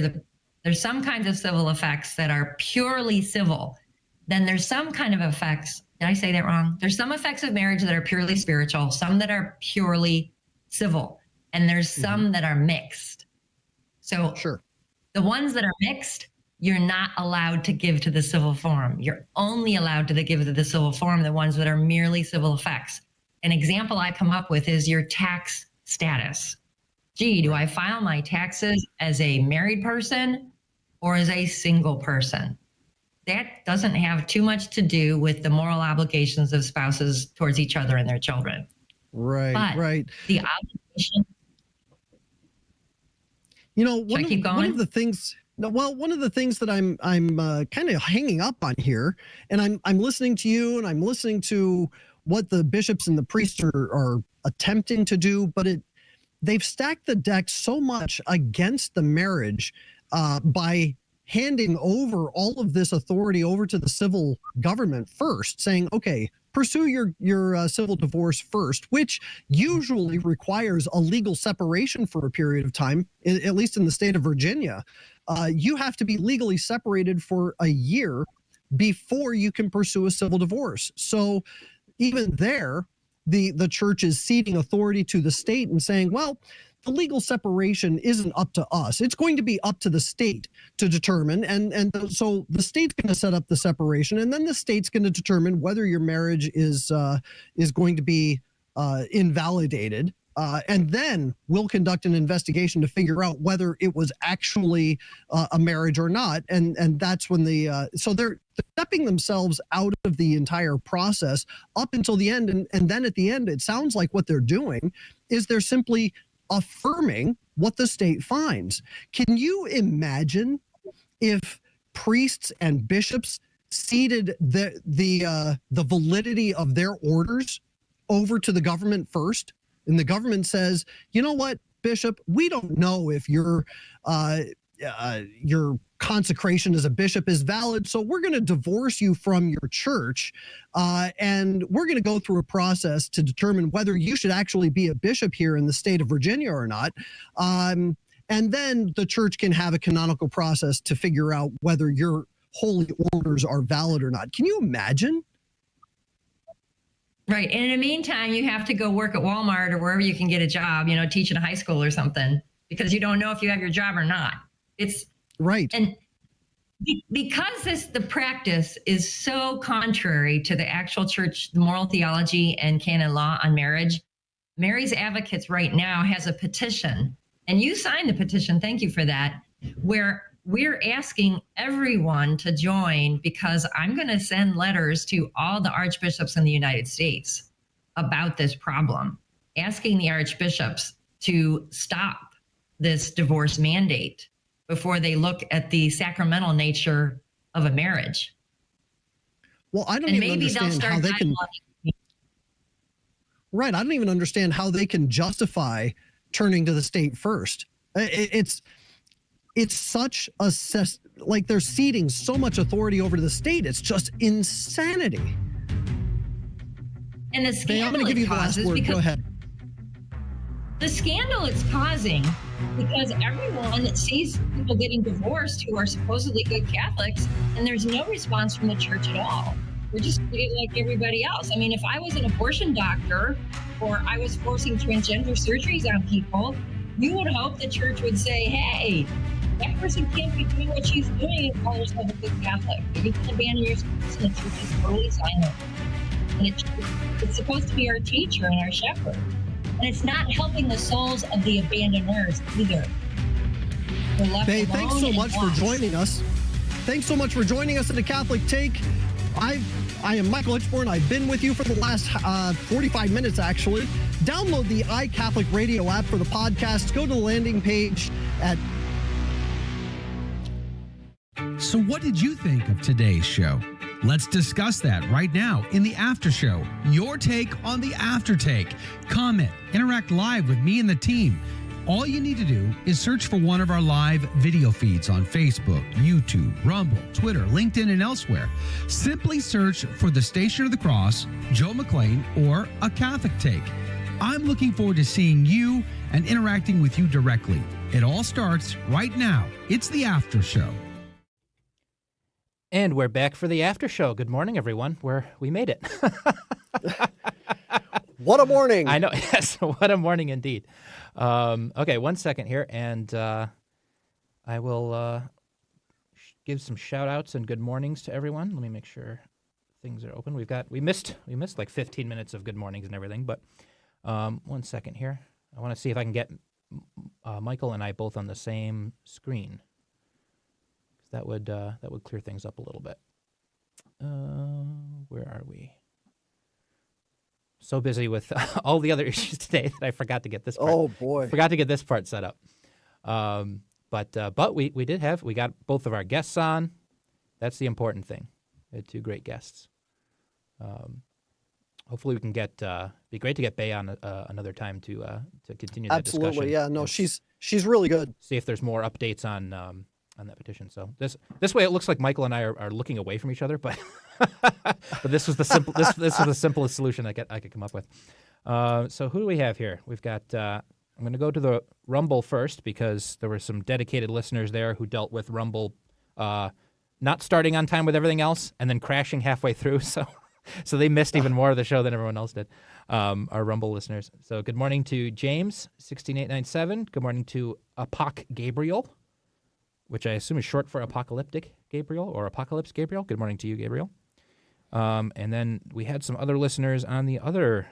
Speaker 9: there's some kinds of civil effects that are purely civil. Then there's some kind of effects, did I say that wrong? There's some effects of marriage that are purely spiritual, some that are purely civil, and there's some that are mixed. So the ones that are mixed, you're not allowed to give to the civil form. You're only allowed to give to the civil form the ones that are merely civil effects. An example I come up with is your tax status. Gee, do I file my taxes as a married person or as a single person? That doesn't have too much to do with the moral obligations of spouses towards each other and their children.
Speaker 5: Right,
Speaker 9: but the obligation.
Speaker 5: You know, one of the things that I'm kind of hanging up on here, and I'm listening to you, and I'm listening to what the bishops and the priests are attempting to do, but they've stacked the deck so much against the marriage by handing over all of this authority over to the civil government first, saying, okay, pursue your civil divorce first, which usually requires a legal separation for a period of time, at least in the state of Virginia. You have to be legally separated for a year before you can pursue a civil divorce. So even there, the church is ceding authority to the state and saying, well, the legal separation isn't up to us. It's going to be up to the state to determine. So the state's going to set up the separation, and then the state's going to determine whether your marriage is going to be invalidated. And then we'll conduct an investigation to figure out whether it was actually a marriage or not. And that's when so they're stepping themselves out of the entire process up until the end. And then at the end, it sounds like what they're doing is they're simply affirming what the state finds. Can you imagine if priests and bishops ceded the validity of their orders over to the government first? And the government says, you know what, Bishop, we don't know if your consecration as a bishop is valid, so we're going to divorce you from your church, and we're going to go through a process to determine whether you should actually be a bishop here in the state of Virginia or not. And then the church can have a canonical process to figure out whether your holy orders are valid or not. Can you imagine?
Speaker 9: Right. And in the meantime, you have to go work at Walmart or wherever you can get a job, teaching a high school or something, because you don't know if you have your job or not. It's
Speaker 5: right.
Speaker 9: And because the practice is so contrary to the actual church, the moral theology and canon law on marriage, Mary's Advocates right now has a petition, and you signed the petition. Thank you for that, where we're asking everyone to join, because I'm going to send letters to all the archbishops in the United States about this problem, asking the archbishops to stop this divorce mandate before they look at the sacramental nature of a marriage.
Speaker 5: Well, I don't even understand how they can. Right. I don't even understand how they can justify turning to the state first. It's such a like they're ceding so much authority over to the state. It's just insanity.
Speaker 9: And the scandal
Speaker 5: I'm going to give you the last word. Go ahead.
Speaker 9: The scandal it's causing, because everyone sees people getting divorced who are supposedly good Catholics, and there's no response from the church at all. We're just treated like everybody else. I mean, if I was an abortion doctor or I was forcing transgender surgeries on people, you would hope the church would say, hey, that person can't be doing what she's doing and call herself a good Catholic. You can abandon your spouse, and the church is totally silent. And it's supposed to be our teacher and our shepherd. And it's not helping the souls of the abandoners either.
Speaker 5: Hey, thanks so much for joining us. Thanks so much for joining us at the Catholic Take. I am Michael Hitchborn. I've been with you for the last 45 minutes, actually. Download the iCatholic Radio app for the podcast. Go to the landing page at...
Speaker 12: So what did you think of today's show? Let's discuss that right now in the After Show. Your take on the After Take. Comment, interact live with me and the team. All you need to do is search for one of our live video feeds on Facebook, YouTube, Rumble, Twitter, LinkedIn, and elsewhere. Simply search for the Station of the Cross, Joe McClain, or A Catholic Take. I'm looking forward to seeing you and interacting with you directly. It all starts right now. It's the After Show.
Speaker 13: And we're back for the After Show. Good morning, everyone. We made it.
Speaker 5: What a morning.
Speaker 13: I know. Yes, what a morning indeed. Okay, 1 second here, and I will give some shout-outs and good mornings to everyone. Let me make sure things are open. We missed like 15 minutes of good mornings and everything, but 1 second here. I want to see if I can get Michael and I both on the same screen. That would clear things up a little bit. Where are we? So busy with all the other issues today that I forgot to get this part.
Speaker 5: Oh boy!
Speaker 13: Forgot to get this part set up. But we got both of our guests on. That's the important thing. We had two great guests. Hopefully we can get. Be great to get Bay on another time to continue that discussion.
Speaker 5: Absolutely, yeah. No, she's really good.
Speaker 13: See if there's more updates on that petition. So this way it looks like Michael and I are looking away from each other, but but this was the simple this was the simplest solution I could come up with. So who do we have here? We've got I'm going to go to the Rumble first because there were some dedicated listeners there who dealt with Rumble not starting on time with everything else and then crashing halfway through. So they missed even more of the show than everyone else did. Our Rumble listeners. So good morning to James 16897. Good morning to Apoc Gabriel, which I assume is short for Apocalyptic Gabriel or Apocalypse Gabriel. Good morning to you, Gabriel. And then we had some other listeners on the other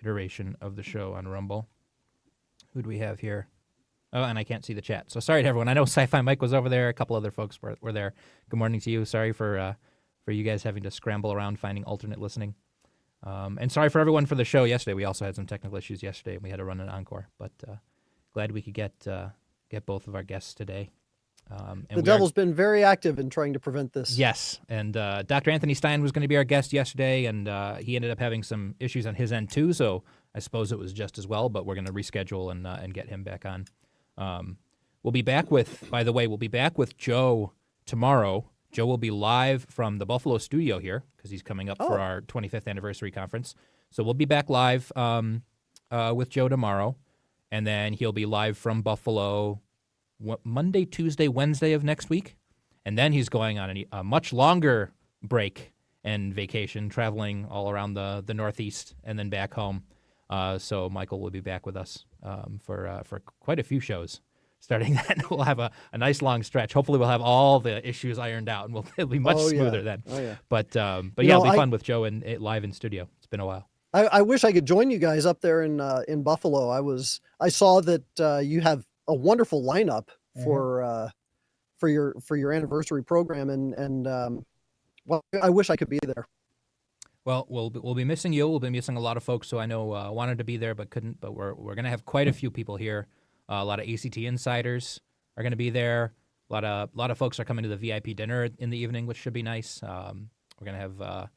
Speaker 13: iteration of the show on Rumble. Who do we have here? Oh, and I can't see the chat. So sorry to everyone. I know Sci-Fi Mike was over there. A couple other folks were there. Good morning to you. Sorry for you guys having to scramble around finding alternate listening. And sorry for everyone for the show yesterday. We also had some technical issues yesterday, and we had to run an encore. But glad we could get both of our guests today.
Speaker 5: The devil's been very active in trying to prevent this.
Speaker 13: Yes, and Dr. Anthony Stein was going to be our guest yesterday, and he ended up having some issues on his end too, so I suppose it was just as well, but we're going to reschedule and get him back on. We'll be back with Joe tomorrow. Joe will be live from the Buffalo studio here because he's coming up for our 25th anniversary conference. So we'll be back live with Joe tomorrow, and then he'll be live from Buffalo Monday, Tuesday, Wednesday of next week, and then he's going on a much longer break and vacation, traveling all around the Northeast and then back home. So Michael will be back with us for quite a few shows. Starting then, we'll have a nice long stretch. Hopefully, we'll have all the issues ironed out, and it'll be much smoother then. Oh yeah. But it'll be fun with Joe live in studio. It's been a while.
Speaker 5: I wish I could join you guys up there in Buffalo. I saw that you have a wonderful lineup for your anniversary program, and I wish I could be there.
Speaker 13: Well, we'll be missing you. We'll be missing a lot of folks who I know wanted to be there but couldn't. But we're going to have quite a few people here. A lot of ACT insiders are going to be there. A lot of folks are coming to the VIP dinner in the evening, which should be nice. We're going to have a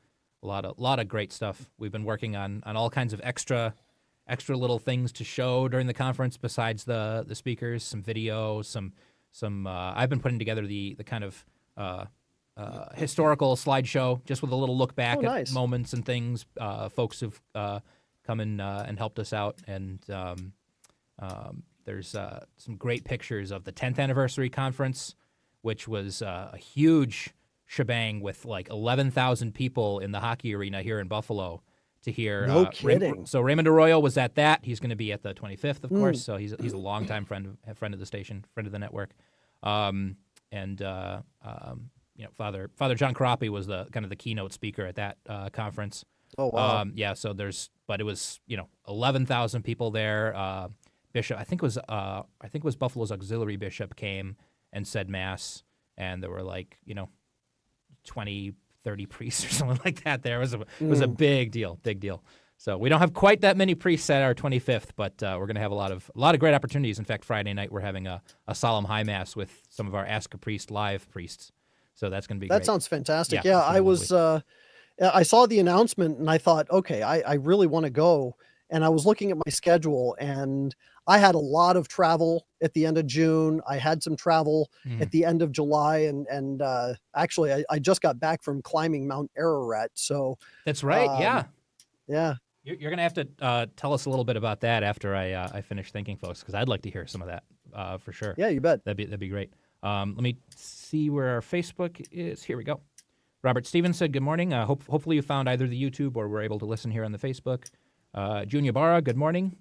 Speaker 13: lot of great stuff. We've been working on all kinds of extra little things to show during the conference besides the speakers, some video, some I've been putting together the kind of historical slideshow just with a little look back at moments and things. Folks who've come in and helped us out, and there's some great pictures of the 10th anniversary conference, which was a huge shebang with like 11,000 people in the hockey arena here in Buffalo to hear.
Speaker 5: No kidding.
Speaker 13: So Raymond Arroyo was at that. He's going to be at the 25th, of course. So he's a longtime friend of the station, friend of the network. Father John Carapi was the kind of the keynote speaker at that conference.
Speaker 5: Oh wow.
Speaker 13: But it was 11,000 people there. Bishop, I think it was Buffalo's auxiliary bishop came and said mass, and there were 20, 30 priests or something like that. It was a big deal. So we don't have quite that many priests at our 25th, but we're going to have a lot of great opportunities. In fact, Friday night we're having a solemn high mass with some of our Ask a Priest live priests. So that's going to be
Speaker 5: That
Speaker 13: great.
Speaker 5: sounds fantastic.
Speaker 13: Yeah,
Speaker 5: Yeah,
Speaker 13: it's gonna
Speaker 5: I
Speaker 13: be
Speaker 5: was,
Speaker 13: lovely.
Speaker 5: I saw the announcement and I thought, okay, I really want to go. And I was looking at my schedule and I had a lot of travel at the end of June. I had some travel at
Speaker 13: Mhm.
Speaker 5: the end of July. And actually, I just got back from climbing Mount Ararat. So,
Speaker 13: That's right.
Speaker 5: um,
Speaker 13: Yeah.
Speaker 5: yeah.
Speaker 13: You're going to have to tell us a little bit about that after I finish thinking, folks, because I'd like to hear some of that for sure.
Speaker 5: Yeah, you bet.
Speaker 13: That'd be great. Let me see where our Facebook is. Here we go. Robert Stevens said, good morning. Hopefully you found either the YouTube or were able to listen here on the Facebook. Junior Barra, good morning.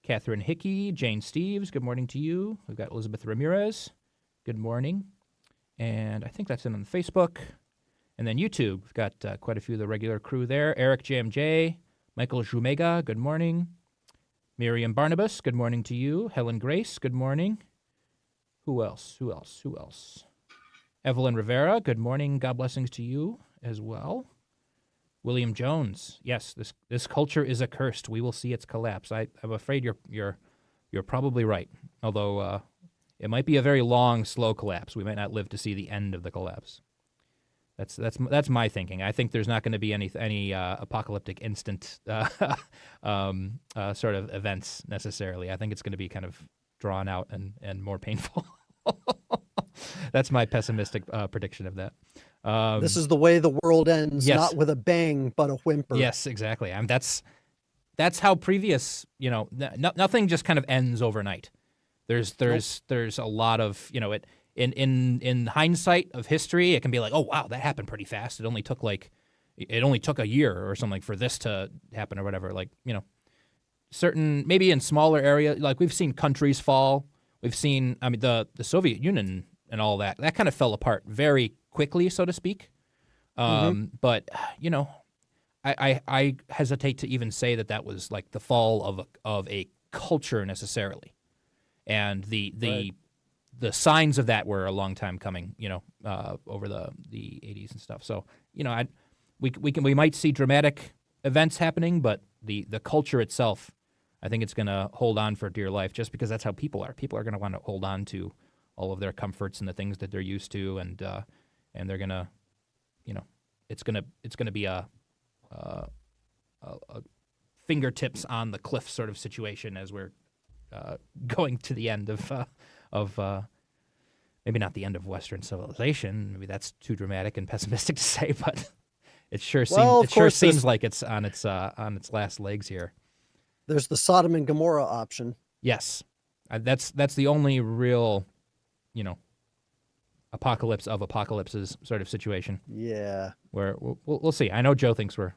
Speaker 13: Catherine Hickey, Jane Steves, good morning to you. We've got Elizabeth Ramirez, good morning. And I think that's it on the Facebook. And then YouTube, we've got quite a few of the regular crew there. Eric JMJ, Michael Jumega, good morning. Miriam Barnabas, good morning to you. Helen Grace, good morning. Who else? Evelyn Rivera, good morning. God blessings to you as well. William Jones, yes, this culture is accursed. We will see its collapse. I'm afraid you're probably right. Although it might be a very long, slow collapse. We might not live to see the end of the collapse. That's my thinking. I think there's not going to be any apocalyptic instant sort of events necessarily. I think it's going to be kind of drawn out and more painful. That's my pessimistic prediction of that.
Speaker 5: This is the way the world ends,
Speaker 13: yes.
Speaker 5: not with a bang, but a whimper.
Speaker 13: Yes, exactly. I mean, that's how previous, nothing just kind of ends overnight. There's a lot of, it in hindsight of history, it can be like, oh wow, that happened pretty fast. It only took a year or something for this to happen or whatever. Like, certain, maybe in smaller areas, like we've seen countries fall. We've seen, the Soviet Union and all that kind of fell apart very quickly, so to speak. But, I hesitate to even say that was like the fall of a culture necessarily. And the signs of that were a long time coming, over the 80s and stuff. So, we might see dramatic events happening, but the culture itself, I think it's going to hold on for dear life just because that's how people are. People are going to want to hold on to all of their comforts and the things that they're used to, and they're going to, it's going to be a fingertips on the cliff sort of situation as we're going to the end of maybe not the end of Western civilization. Maybe that's too dramatic and pessimistic to say, but it sure seems like it's on its last legs here.
Speaker 5: There's the Sodom and Gomorrah option.
Speaker 13: Yes, that's the only real, apocalypse of apocalypses sort of situation.
Speaker 5: Yeah,
Speaker 13: where we'll see. I know Joe thinks we're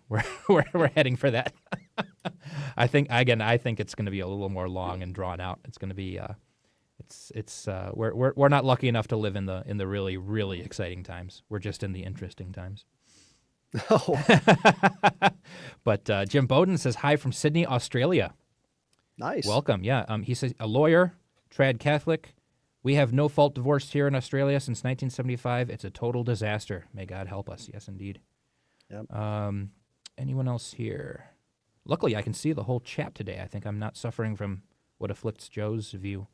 Speaker 13: heading for that. I think it's going to be a little more long and drawn out. It's going to be we're not lucky enough to live in the really, really exciting times. We're just in the interesting times.
Speaker 5: Oh.
Speaker 13: But Jim Bowden says hi from Sydney, Australia.
Speaker 5: Nice.
Speaker 13: Welcome. Yeah. He says a lawyer, trad Catholic. We have no fault divorce here in Australia since 1975. It's a total disaster. May God help us. Yes, indeed.
Speaker 5: Yep.
Speaker 13: Anyone else here? Luckily, I can see the whole chat today. I think I'm not suffering from what afflicts Joe's view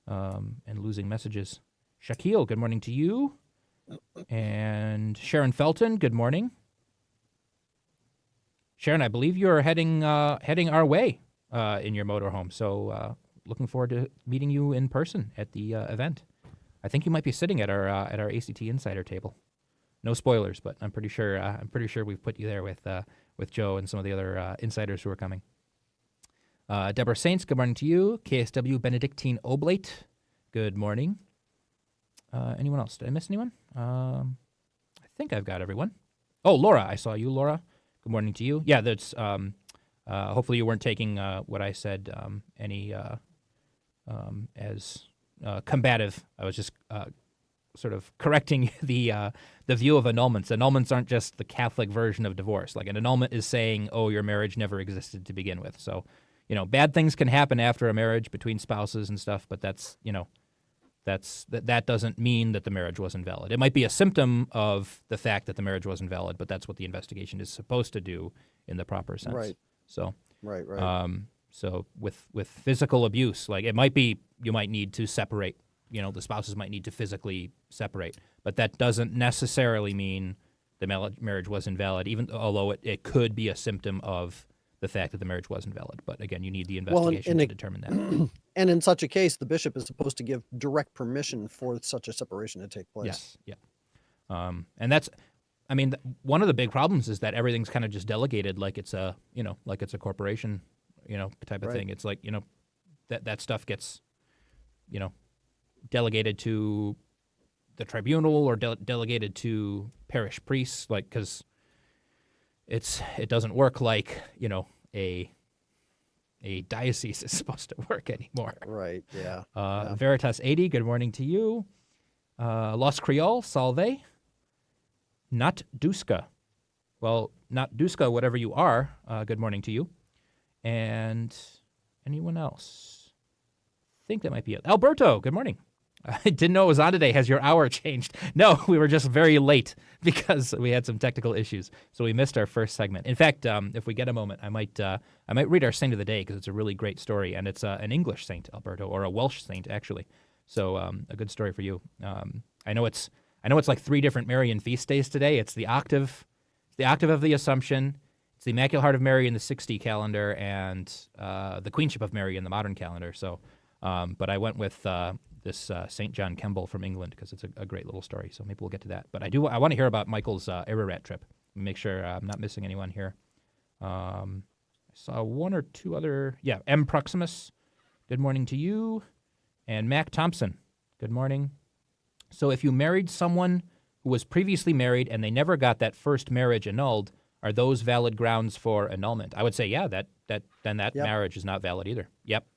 Speaker 13: and losing messages. Shaquille, good morning to you. And Sharon Felton, good morning. Sharon, I believe you're heading our way in your motorhome. So looking forward to meeting you in person at the event. I think you might be sitting at our ACT Insider table. No spoilers, but I'm pretty sure we've put you there with Joe and some of the other insiders who are coming. Deborah Saints, good morning to you. KSW Benedictine Oblate, good morning. Anyone else? Did I miss anyone? I think I've got everyone. Oh, Laura, I saw you, Laura. Good morning to you. Yeah, that's. Hopefully, you weren't taking what I said as combative. I was just sort of correcting the view of annulments. Annulments aren't just the Catholic version of divorce. Like an annulment is saying, "Oh, your marriage never existed to begin with." So, bad things can happen after a marriage between spouses and stuff, but that doesn't mean that the marriage wasn't valid. It might be a symptom of the fact that the marriage wasn't valid, but that's what the investigation is supposed to do in the proper sense.
Speaker 5: Right.
Speaker 13: So.
Speaker 5: Right.
Speaker 13: So with physical abuse, like it might be, you might need to separate the spouses might need to physically separate, but that doesn't necessarily mean the marriage was invalid, even although it could be a symptom of the fact that the marriage was invalid. But again, you need the investigation to determine that.
Speaker 5: And in such a case, the bishop is supposed to give direct permission for such a separation to take place.
Speaker 13: Yes, yeah. And that's, one of the big problems is that everything's kind of just delegated like it's a corporation, type of thing. It's like, that stuff gets, delegated to the tribunal or delegated to parish priests, like, because it doesn't work like a diocese is supposed to work anymore.
Speaker 5: Right. Yeah.
Speaker 13: Veritas 80. Good morning to you. Los Creole Salve. Not Duska. Well, not Duska, whatever you are. Good morning to you. And anyone else? I think that might be it. Alberto. Good morning. I didn't know it was on today. Has your hour changed? No, we were just very late because we had some technical issues, so we missed our first segment. In fact, if we get a moment, I might read our saint of the day because it's a really great story, and it's an English saint, Alberto, or a Welsh saint actually. So a good story for you. I know it's like 3 different Marian feast days today. It's the octave of the Assumption, it's the Immaculate Heart of Mary in the 60 calendar, and the Queenship of Mary in the modern calendar. So, but I went with this St. John Kemble from England because it's a great little story. So maybe we'll get to that. But I want to hear about Michael's Ararat trip. Make sure I'm not missing anyone here. I saw 1 or 2 other. Yeah, M. Proximus. Good morning to you. And Mac Thompson. Good morning. So if you married someone who was previously married and they never got that first marriage annulled, are those valid grounds for annulment? I would say, yeah, that marriage is not valid either. Yep.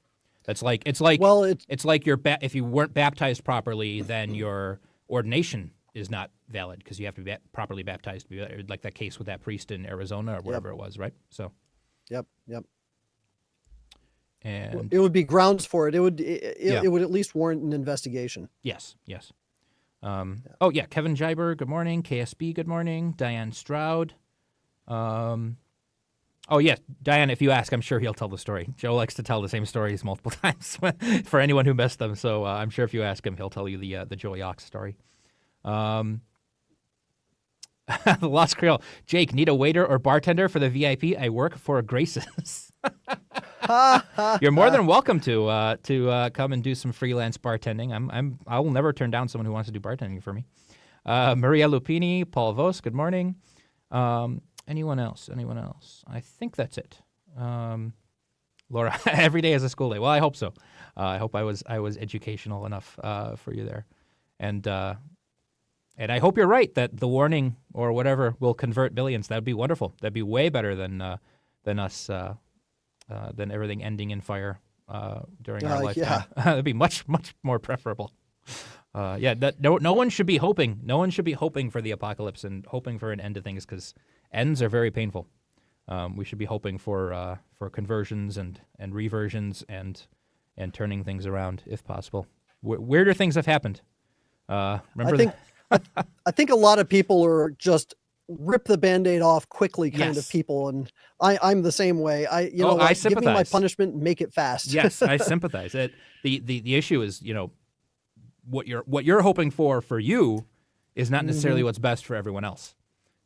Speaker 13: It's like if you weren't baptized properly, then your ordination is not valid because you have to be properly baptized. Like that case with that priest in Arizona or wherever it was, right? So.
Speaker 5: Yep.
Speaker 13: And
Speaker 5: it would be grounds for it. It would at least warrant an investigation.
Speaker 13: Yes. Oh yeah, Kevin Jiber. Good morning. KSB. Good morning. Diane Stroud. Oh, yes, Diane, if you ask, I'm sure he'll tell the story. Joe likes to tell the same stories multiple times for anyone who missed them, so I'm sure if you ask him, he'll tell you the Joey Ox story. The Lost Creole. Jake, need a waiter or bartender for the VIP? I work for Graces. You're more than welcome to come and do some freelance bartending. I will never turn down someone who wants to do bartending for me. Maria Lupini, Paul Vos, good morning. Anyone else? I think that's it. Laura, every day is a school day. Well, I hope so. I hope I was educational enough for you there, and I hope you're right that the warning or whatever will convert billions. That'd be wonderful. That'd be way better than us than everything ending in fire during our lifetime.
Speaker 5: Yeah.
Speaker 13: That'd be much more preferable. No one should be hoping. No one should be hoping for the apocalypse and hoping for an end to things because ends are very painful. We should be hoping for conversions and reversions and turning things around if possible. Weirder things have happened. I
Speaker 5: think a lot of people are just rip the Band-Aid off quickly kind of people, and I'm the same way. I sympathize. Give me my punishment and make it fast.
Speaker 13: Yes, I sympathize. The issue is what you're hoping for you is not necessarily what's best for everyone else,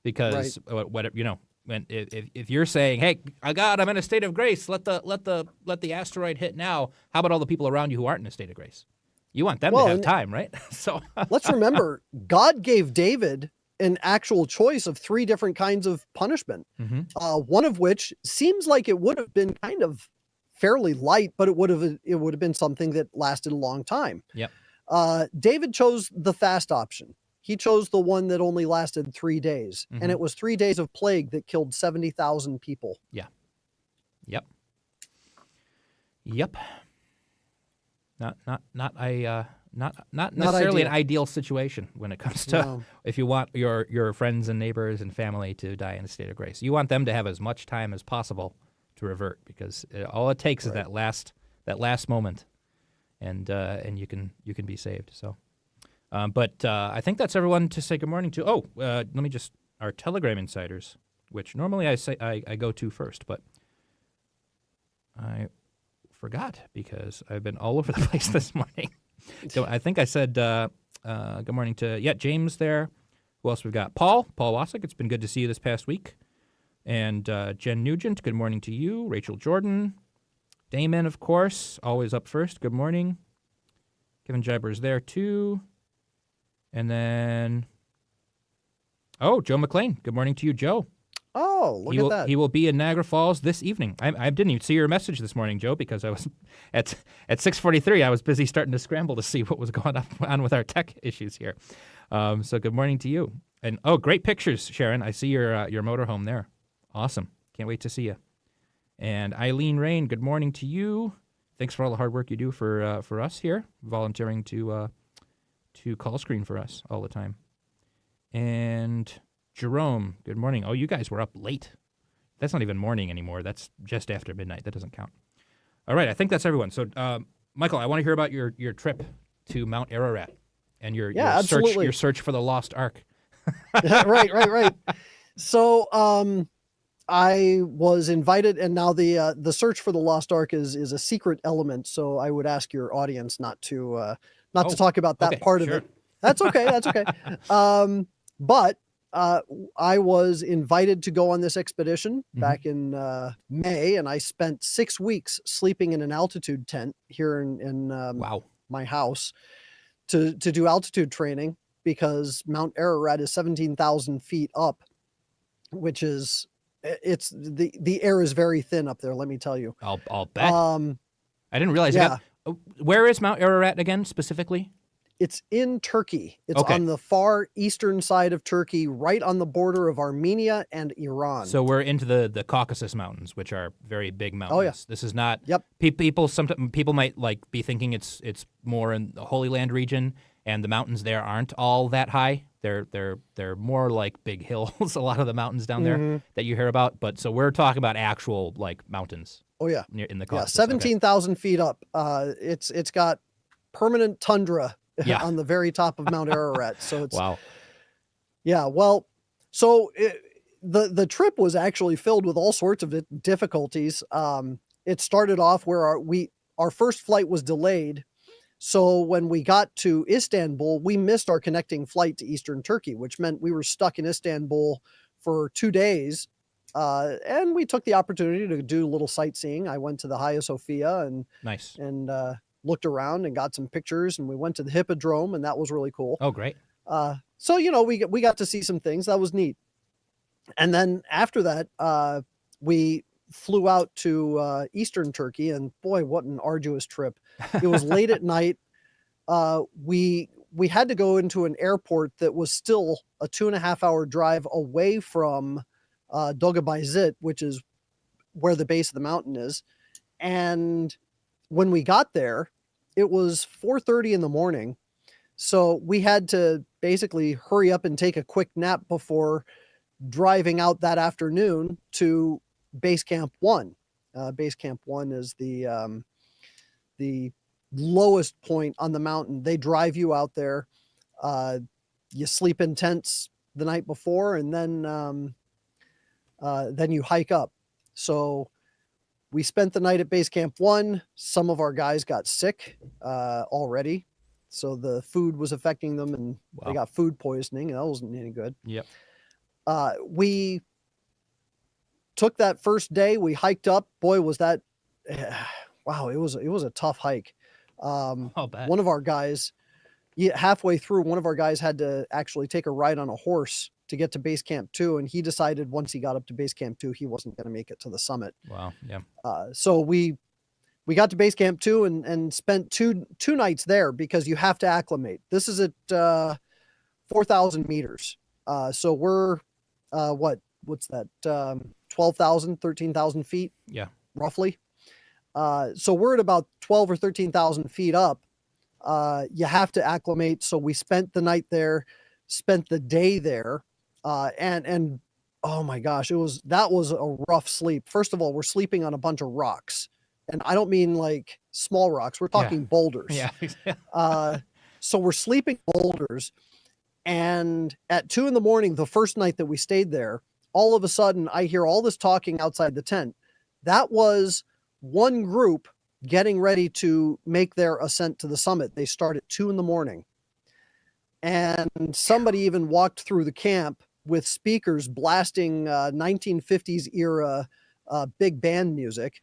Speaker 13: because if you're saying, hey, God, I'm in a state of grace, let the asteroid hit now. How about all the people around you who aren't in a state of grace? You want them to have time, right? So
Speaker 5: let's remember, God gave David an actual choice of 3 different kinds of punishment. One of which seems like it would have been kind of fairly light, but it would have been something that lasted a long time.
Speaker 13: Yep.
Speaker 5: David chose the fast option. He chose the one that only lasted 3 days, and it was 3 days of plague that killed 70,000 people.
Speaker 13: Yeah. Yep. Not necessarily an ideal situation when it comes to if you want your friends and neighbors and family to die in a state of grace. You want them to have as much time as possible to revert, because all it takes is that last moment, and you can be saved. So, but I think that's everyone to say good morning to. Oh, let me just our Telegram insiders, which normally I go to first, but I forgot because I've been all over the place this morning. So I think I said good morning to James there. Who else we've got? Paul Wasik. It's been good to see you this past week. And Jen Nugent, good morning to you. Rachel Jordan. Damon, of course, always up first. Good morning. Kevin Jiber's there, too. And then, Joe McLean. Good morning to you, Joe.
Speaker 5: Oh, look at that.
Speaker 13: He will be in Niagara Falls this evening. I didn't even see your message this morning, Joe, because I was at 6:43. I was busy starting to scramble to see what was going on with our tech issues here. So good morning to you. And, great pictures, Sharon. I see your motorhome there. Awesome. Can't wait to see you. And Eileen Rain, good morning to you. Thanks for all the hard work you do for us here, volunteering to call screen for us all the time. And Jerome, good morning. Oh, you guys were up late. That's not even morning anymore. That's just after midnight. That doesn't count. All right, I think that's everyone. So, Michael, I want to hear about your trip to Mount Ararat and your search for the lost Ark.
Speaker 5: Right. So, I was invited, and now the search for the lost Ark is a secret element. So I would ask your audience not to talk about that part of it. That's okay. But I was invited to go on this expedition back in May, and I spent 6 weeks sleeping in an altitude tent here in my house to do altitude training, because Mount Ararat is 17,000 feet up, which is the air is very thin up there. Let me tell you.
Speaker 13: I'll bet. I didn't realize that. Where is Mount Ararat again specifically?
Speaker 5: It's in Turkey. It's on the far eastern side of Turkey, right on the border of Armenia and Iran.
Speaker 13: So we're into the Caucasus Mountains, which are very big mountains.
Speaker 5: Oh, yeah.
Speaker 13: This is not.
Speaker 5: Yep.
Speaker 13: People might be thinking it's more in the Holy Land region, and the mountains there aren't all that high. They're more like big hills. A lot of the mountains down there that you hear about. But so we're talking about actual mountains.
Speaker 5: Oh yeah.
Speaker 13: In the Caucasus.
Speaker 5: 17,000 feet up. It's got permanent tundra. On the very top of Mount Ararat. So it's
Speaker 13: wow.
Speaker 5: Yeah, well, so the trip was actually filled with all sorts of difficulties. It started off where our first flight was delayed. So when we got to Istanbul, we missed our connecting flight to Eastern Turkey, which meant we were stuck in Istanbul for 2 days. And we took the opportunity to do a little sightseeing. I went to the Hagia Sophia and
Speaker 13: nice.
Speaker 5: And looked around and got some pictures, and we went to the Hippodrome, and that was really cool.
Speaker 13: Oh, great.
Speaker 5: So, we got to see some things. That was neat. And then after that, we flew out to Eastern Turkey, and boy, what an arduous trip. It was late at night. We had to go into an airport that was still a 2.5-hour drive away from Dolgabay, which is where the base of the mountain is. And when we got there, it was 4:30 in the morning. So we had to basically hurry up and take a quick nap before driving out that afternoon to Base Camp 1. Base Camp 1 is the lowest point on the mountain. They drive you out there. You sleep in tents the night before, and then you hike up. So we spent the night at Base Camp 1. Some of our guys got sick already, so the food was affecting them, and they got food poisoning, and that wasn't any good.
Speaker 13: Yep.
Speaker 5: We took that first day. We hiked up. Boy, was that wow! It was a tough hike.
Speaker 13: I'll bet.
Speaker 5: One of our guys, halfway through, one of our guys had to actually take a ride on a horse to get to Base Camp 2, and he decided once he got up to Base Camp 2, he wasn't going to make it to the summit.
Speaker 13: Wow, yeah.
Speaker 5: So we got to Base Camp 2 and spent two nights there, because you have to acclimate. This is at 4,000 meters. So we're what's that? 12,000, 13,000 feet?
Speaker 13: Yeah.
Speaker 5: Roughly. So we're at about 12 or 13,000 feet up. You have to acclimate. So we spent the night there, spent the day there. And oh my gosh, that was a rough sleep. First of all, we're sleeping on a bunch of rocks, and I don't mean like small rocks. We're talking boulders.
Speaker 13: Yeah.
Speaker 5: So we're sleeping boulders, and at 2 a.m, the first night that we stayed there, all of a sudden I hear all this talking outside the tent. That was one group getting ready to make their ascent to the summit. They start at 2 a.m. And somebody even walked through the camp with speakers blasting 1950s era big band music.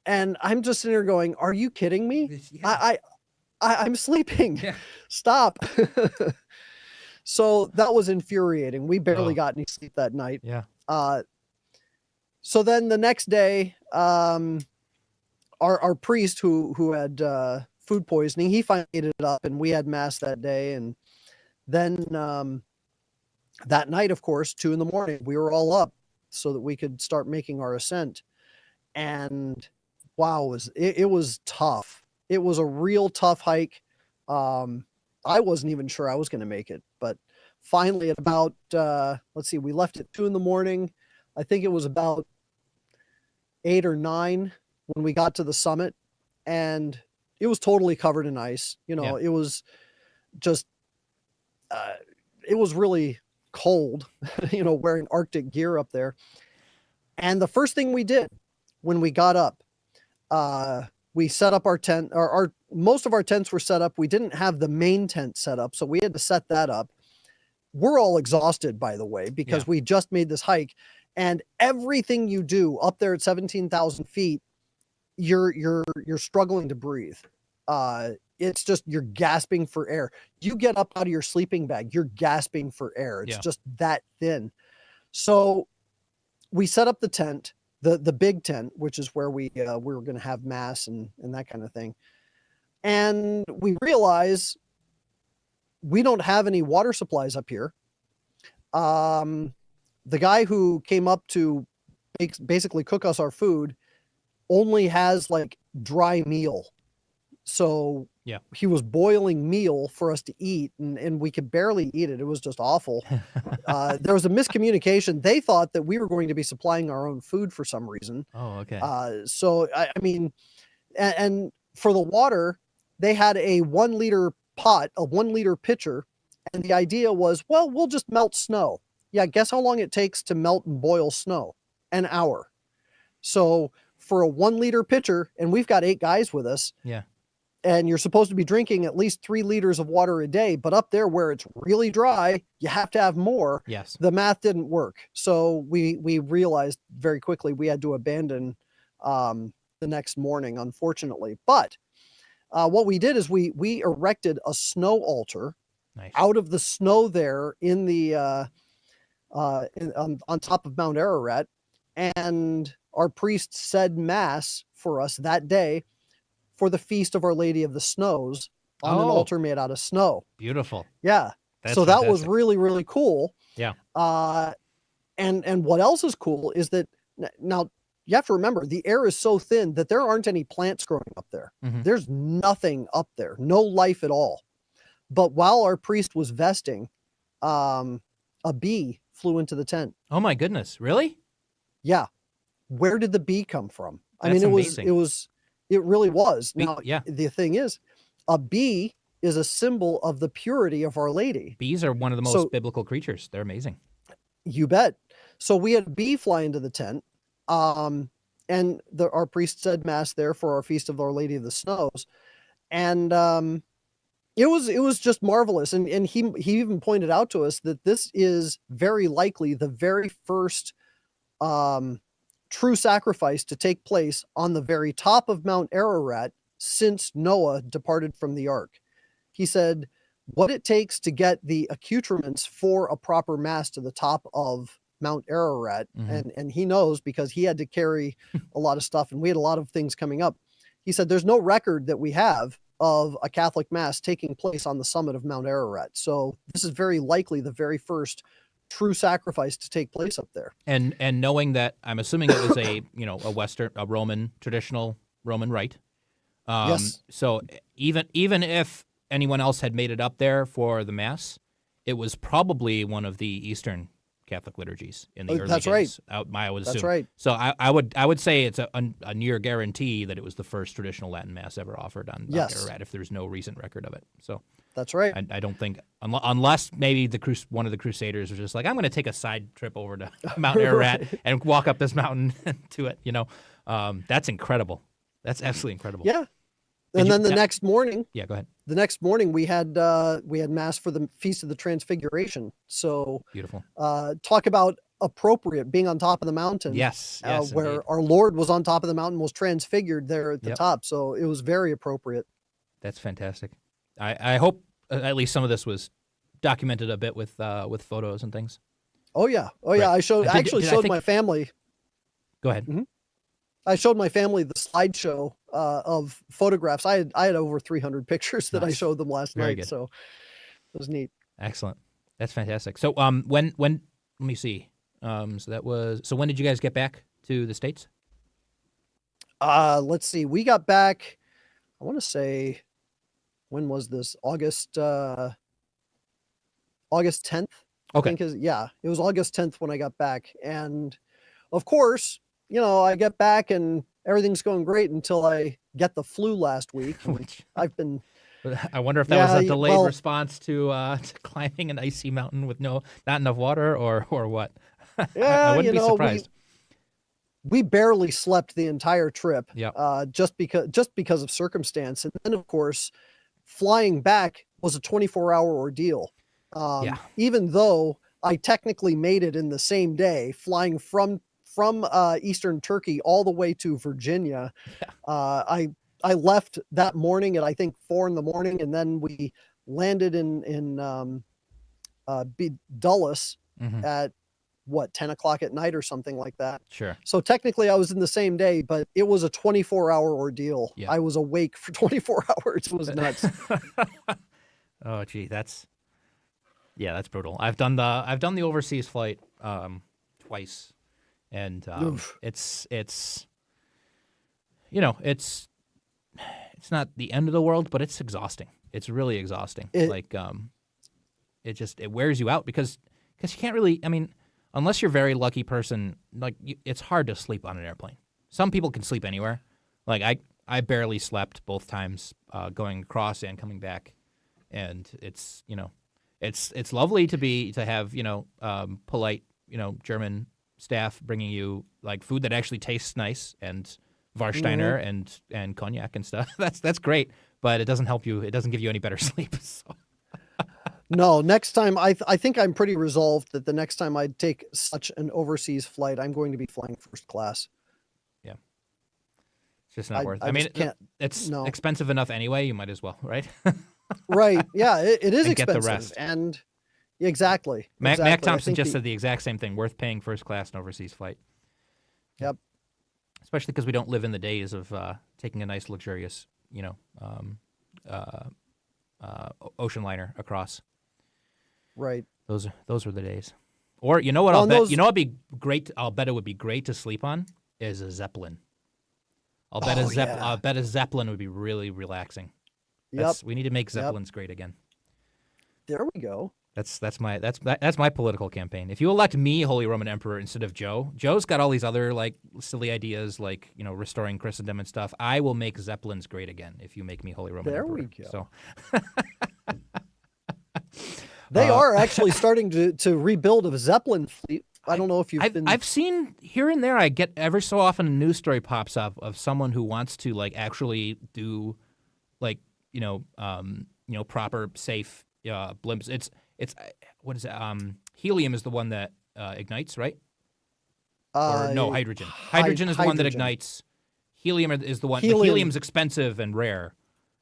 Speaker 5: And I'm just sitting there going, are you kidding me? Yeah. I'm sleeping. Yeah. Stop. So that was infuriating. We barely got any sleep that night.
Speaker 13: Yeah.
Speaker 5: So then the next day, our priest who had food poisoning, he finally ate it up, and we had mass that day. And then that night, of course, 2 a.m, we were all up so that we could start making our ascent. And wow, it was tough. It was a real tough hike. I wasn't even sure I was going to make it, but finally at about, we left at 2 a.m. I think it was about 8 or 9 when we got to the summit, and it was totally covered in ice. It was just, it was really cold, wearing Arctic gear up there. And the first thing we did when we got up, we set up our tent. Most of our tents were set up. We didn't have the main tent set up, so we had to set that up. We're all exhausted, by the way, because we just made this hike, and everything you do up there at 17,000 feet, you're struggling to breathe. It's just, you're gasping for air. You get up out of your sleeping bag, you're gasping for air. It's just that thin. So we set up the tent, the big tent, which is where we were going to have mass and that kind of thing. And we realize we don't have any water supplies up here. The guy who came up to basically cook us our food only has like dry meal. So he was boiling meal for us to eat, and we could barely eat it. It was just awful. There was a miscommunication. They thought that we were going to be supplying our own food for some reason.
Speaker 13: Oh, okay.
Speaker 5: So, I mean, and for the water, they had a 1 liter pot, a 1 liter pitcher. And the idea was, well, we'll just melt snow. Yeah. Guess how long it takes to melt and boil snow? An hour. So for a 1 liter pitcher, and we've got 8 guys with us.
Speaker 13: Yeah.
Speaker 5: And you're supposed to be drinking at least 3 liters of water a day, but up there where it's really dry, you have to have more.
Speaker 13: Yes.
Speaker 5: The math didn't work. So we realized very quickly we had to abandon the next morning, unfortunately. But what we did is we erected a snow altar out of the snow there in the on top of Mount Ararat, and our priest said mass for us that day for the feast of Our Lady of the Snows on an altar made out of snow.
Speaker 13: Beautiful.
Speaker 5: Yeah. So that was really, really cool.
Speaker 13: Yeah.
Speaker 5: And what else is cool is that now you have to remember the air is so thin that there aren't any plants growing up there.
Speaker 13: Mm-hmm.
Speaker 5: There's nothing up there, no life at all. But while our priest was vesting, a bee flew into the tent.
Speaker 13: Oh my goodness. Really?
Speaker 5: Yeah. Where did the bee come from?
Speaker 13: That's
Speaker 5: I mean,
Speaker 13: amazing.
Speaker 5: It really was. Now,
Speaker 13: yeah.
Speaker 5: The thing is, a bee is a symbol of the purity of Our Lady.
Speaker 13: Bees are one of the most biblical creatures. They're amazing.
Speaker 5: You bet. So we had a bee fly into the tent, and our priest said mass there for our feast of Our Lady of the Snows, and it was just marvelous. And he even pointed out to us that this is very likely the very first true sacrifice to take place on the very top of Mount Ararat since Noah departed from the ark. He said what it takes to get the accoutrements for a proper mass to the top of Mount Ararat. Mm-hmm. And he knows because he had to carry a lot of stuff, and we had a lot of things coming up. He said there's no record that we have of a Catholic mass taking place on the summit of Mount Ararat. So this is very likely the very first true sacrifice to take place up there.
Speaker 13: And knowing that, I'm assuming it was a Roman, traditional Roman rite.
Speaker 5: Yes.
Speaker 13: So even if anyone else had made it up there for the mass, it was probably one of the Eastern Catholic liturgies in the early days.
Speaker 5: That's right.
Speaker 13: I would assume.
Speaker 5: That's right.
Speaker 13: So I would say it's a near guarantee that it was the first traditional Latin mass ever offered on Ararat, if there's no recent record of it. So
Speaker 5: that's right.
Speaker 13: I don't think, unless maybe one of the Crusaders was just like, I'm going to take a side trip over to Mount Ararat and walk up this mountain to it. That's incredible. That's absolutely incredible.
Speaker 5: Yeah. And then the next morning.
Speaker 13: Yeah, go ahead.
Speaker 5: The next morning we had mass for the Feast of the Transfiguration. So
Speaker 13: beautiful.
Speaker 5: Talk about appropriate, being on top of the mountain.
Speaker 13: Yes.
Speaker 5: Where
Speaker 13: indeed.
Speaker 5: our Lord was on top of the mountain, was transfigured there at the top. So it was very appropriate.
Speaker 13: That's fantastic. I hope at least some of this was documented a bit with photos and things.
Speaker 5: Oh yeah. I showed my family.
Speaker 13: Go ahead.
Speaker 5: Mm-hmm. I showed my family the slideshow of photographs. I had over 300 pictures that I showed them last
Speaker 13: Very
Speaker 5: night.
Speaker 13: good.
Speaker 5: So it was neat.
Speaker 13: Excellent. That's fantastic. So when let me see. So when did you guys get back to the States?
Speaker 5: Let's see. We got back, I want to say, when was this? August 10th.
Speaker 13: Okay.
Speaker 5: I think it was August 10th when I got back. And of course, I get back and everything's going great until I get the flu last week. I've been.
Speaker 13: I wonder if that was a delayed response to climbing an icy mountain with not enough water, or what.
Speaker 5: Yeah,
Speaker 13: I wouldn't be surprised.
Speaker 5: We barely slept the entire trip.
Speaker 13: Yeah.
Speaker 5: Just because of circumstance, and then of course, flying back was a 24-hour ordeal. Even though I technically made it in the same day, flying from Eastern Turkey all the way to Virginia. I left that morning at I think 4 a.m, and then we landed in Dulles at 10 o'clock at night or something like that.
Speaker 13: Sure.
Speaker 5: So technically I was in the same day, but it was a 24-hour ordeal.
Speaker 13: Yeah.
Speaker 5: I was awake for 24 hours. It was nuts.
Speaker 13: Oh gee, that's brutal. I've done the overseas flight twice. And it's not the end of the world, but it's exhausting. It's really exhausting. It wears you out because you can't really. I mean, unless you're a very lucky person, it's hard to sleep on an airplane. Some people can sleep anywhere. Like I barely slept both times going across and coming back, and it's lovely to have polite German staff bringing you like food that actually tastes nice and Warsteiner and cognac and stuff. That's great, but it doesn't help you. It doesn't give you any better sleep. So.
Speaker 5: No, next time I think I'm pretty resolved that the next time I take such an overseas flight, I'm going to be flying first class.
Speaker 13: Yeah, it's just not worth it. I mean, it's expensive enough anyway. You might as well, right?
Speaker 5: Right. Yeah, it is
Speaker 13: and
Speaker 5: expensive.
Speaker 13: Get the rest.
Speaker 5: And exactly.
Speaker 13: Mac Thompson just said the exact same thing. Worth paying first class an overseas flight.
Speaker 5: Yep.
Speaker 13: Especially because we don't live in the days of taking a nice, luxurious, ocean liner across.
Speaker 5: Right.
Speaker 13: Those were the days. Or you know what? It'd be great. I'll bet it would be great to sleep on is a Zeppelin. I'll bet a Zeppelin would be really relaxing. We need to make Zeppelins great again.
Speaker 5: There we go.
Speaker 13: That's my political campaign. If you elect me Holy Roman Emperor instead of Joe's got all these other like silly ideas like restoring Christendom and stuff. I will make Zeppelins great again if you make me Holy Roman Emperor.
Speaker 5: There we go.
Speaker 13: So
Speaker 5: they are actually starting to rebuild a Zeppelin fleet. I don't know if
Speaker 13: I've seen here and there. I get every so often a news story pops up of someone who wants to like actually do like proper safe blimps. It's what is it? Helium is the one that ignites, right? Or no, hydrogen. Hydrogen is the one that ignites. Helium is the one. The helium's expensive and rare,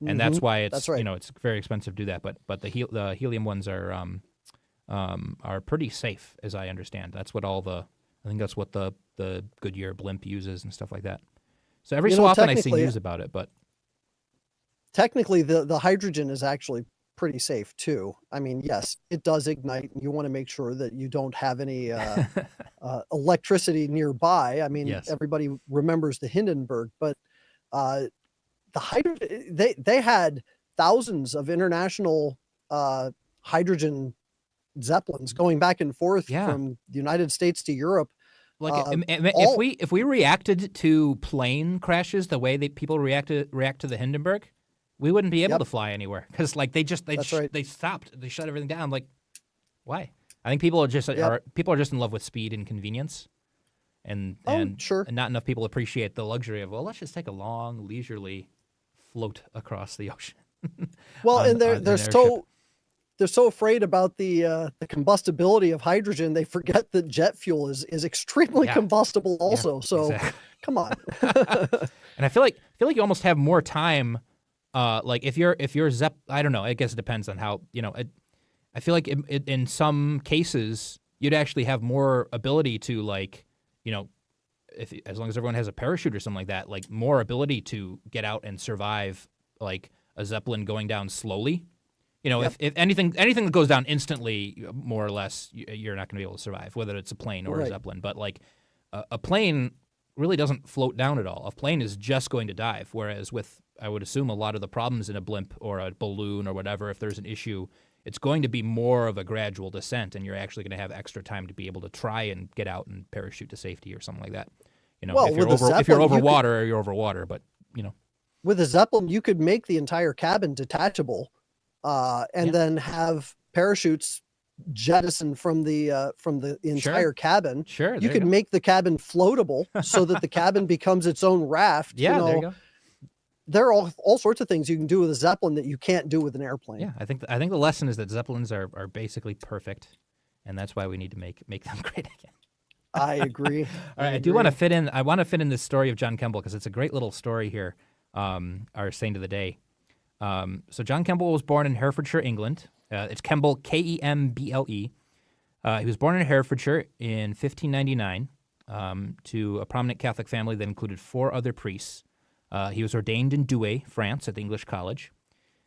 Speaker 13: and that's why it's it's very expensive to do that. But the helium ones are pretty safe, as I understand. That's what I think that's what the Goodyear blimp uses and stuff like that. So every so often I see news about it, but
Speaker 5: technically the hydrogen is actually pretty safe too. I mean, yes, it does ignite, and you want to make sure that you don't have any electricity nearby. I mean, everybody remembers the Hindenburg, but the hydrogen, they had thousands of international hydrogen Zeppelins going back and forth from the United States to Europe.
Speaker 13: Like if we reacted to plane crashes the way that people react to the Hindenburg, we wouldn't be able to fly anywhere because like they stopped, they shut everything down. Like, why? I think people are just in love with speed and convenience, and
Speaker 5: sure.
Speaker 13: and not enough people appreciate the luxury of, well, let's just take a long, leisurely float across the ocean.
Speaker 5: Well, and
Speaker 13: on
Speaker 5: they're
Speaker 13: an airship.
Speaker 5: they're so afraid about the combustibility of hydrogen, they forget that jet fuel is extremely combustible also. So
Speaker 13: exactly.
Speaker 5: come on.
Speaker 13: And I feel like you almost have more time. Like if you're I don't know. I guess it depends on how, I feel like in some cases you'd actually have more ability to, like, as long as everyone has a parachute or something like that, like more ability to get out and survive, like a Zeppelin going down slowly. If anything that goes down instantly, more or less, you're not going to be able to survive, whether it's a plane or a Zeppelin. But like a plane really doesn't float down at all. A plane is just going to dive. Whereas with, I would assume, a lot of the problems in a blimp or a balloon or whatever, if there's an issue, it's going to be more of a gradual descent, and you're actually going to have extra time to be able to try and get out and parachute to safety or something like that.
Speaker 5: Well,
Speaker 13: if you're over water, you're over water. But
Speaker 5: with a Zeppelin, you could make the entire cabin detachable, and then have parachutes jettisoned from the entire cabin.
Speaker 13: Sure,
Speaker 5: you could make the cabin floatable so that the cabin becomes its own raft.
Speaker 13: Yeah, there you go.
Speaker 5: There are all sorts of things you can do with a Zeppelin that you can't do with an airplane.
Speaker 13: Yeah, I think the lesson is that Zeppelins are basically perfect, and that's why we need to make them great again.
Speaker 5: I agree.
Speaker 13: All right, I do want to fit in. I want to fit in this story of John Kemble because it's a great little story here. Our saint of the day. So John Kemble was born in Herefordshire, England. It's Kemble, Kemble. He was born in Herefordshire in 1599 to a prominent Catholic family that included 4 other priests. He was ordained in Douai, France, at the English College.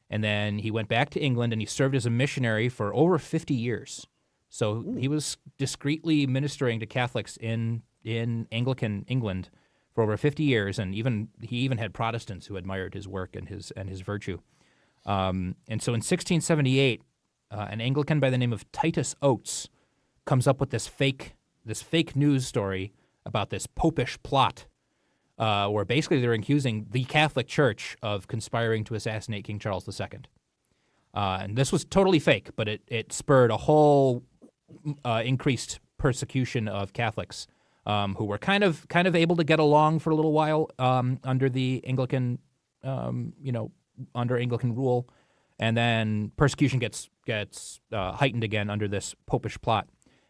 Speaker 13: And then he went back to England, and he served as a missionary for over 50 years. So he was discreetly ministering to Catholics in Anglican England for over 50 years, and he even had Protestants who admired his work and his virtue. And so in 1678, an Anglican by the name of Titus Oates comes up with this fake news story about this popish plot, where basically they're accusing the Catholic Church of conspiring to assassinate King Charles II. And this was totally fake, but it spurred a whole increased persecution of Catholics who were kind of able to get along for a little while under the Anglican, under Anglican rule, and then persecution gets heightened again under this popish plot.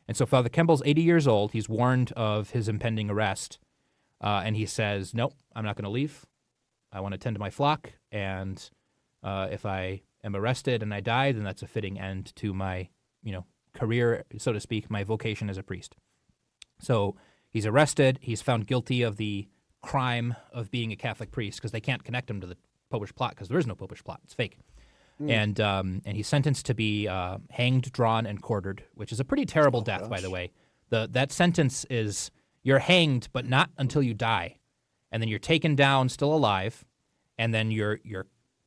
Speaker 13: And so Father Kemble's 80 years old. He's warned of his impending arrest, and he says, "Nope, I'm not going to leave. I want to tend to my flock, and if I am arrested and I die, then that's a fitting end to my, career, so to speak, my vocation as a priest." So he's arrested. He's found guilty of the crime of being a Catholic priest because they can't connect him to the popish plot because there is no popish plot. It's fake. And he's sentenced to be hanged, drawn, and quartered, which is a pretty terrible death, by the way. That sentence is you're hanged, but not until you die. And then you're taken down still alive, and then you're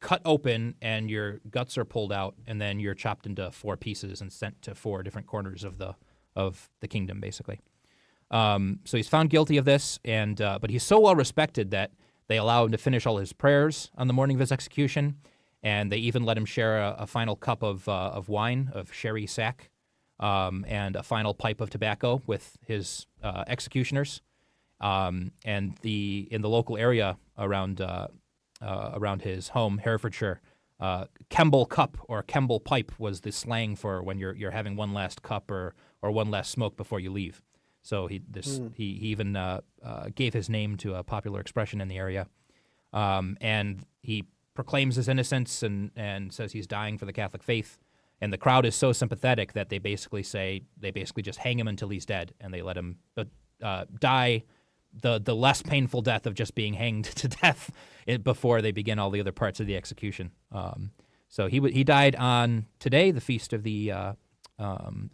Speaker 13: cut open and your guts are pulled out, and then you're chopped into 4 pieces and sent to 4 different corners of the kingdom, basically. So he's found guilty of this, and but he's so well respected that they allow him to finish all his prayers on the morning of his execution, and they even let him share a final cup of wine, of sherry sack, and a final pipe of tobacco with his executioners. And in the local area around his home, Herefordshire, Kemble cup or Kemble pipe was the slang for when you're having one last cup or one last smoke before you leave. So he even gave his name to a popular expression in the area, and he proclaims his innocence and says he's dying for the Catholic faith. And the crowd is so sympathetic that they basically just hang him until he's dead, and they let him die the less painful death of just being hanged to death before they begin all the other parts of the execution. So he died on today, the feast of the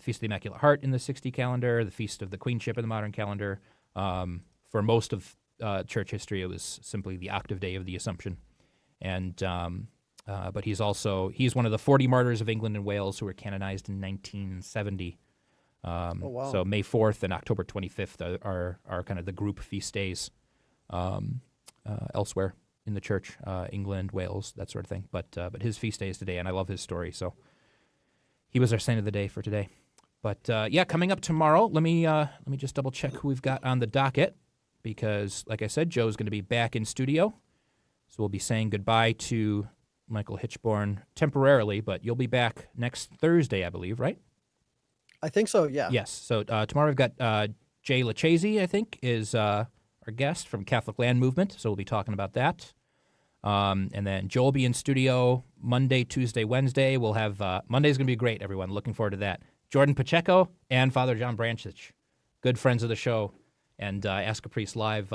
Speaker 13: Feast of the Immaculate Heart in the 60 calendar, the Feast of the Queenship in the modern calendar. For most of church history, it was simply the octave day of the Assumption. And but he's one of the 40 martyrs of England and Wales who were canonized in 1970.
Speaker 5: Wow.
Speaker 13: So May 4th and October 25th are kind of the group feast days elsewhere in the church, England, Wales, that sort of thing. But his feast day is today, and I love his story. So he was our saint of the day for today. But coming up tomorrow, let me just double check who we've got on the docket, because, like I said, Joe's going to be back in studio, so we'll be saying goodbye to Michael Hitchborn temporarily, but you'll be back next Thursday, I believe, right?
Speaker 5: I think so, yeah.
Speaker 13: Yes. So tomorrow we've got Jay Lachazy, I think, is our guest from Catholic Land Movement, so we'll be talking about that. And then Joe will be in studio Monday, Tuesday, Wednesday. We'll have Monday's going to be great, everyone. Looking forward to that. Jordan Pacheco and Father John Branchich, good friends of the show, and Ask a Priest Live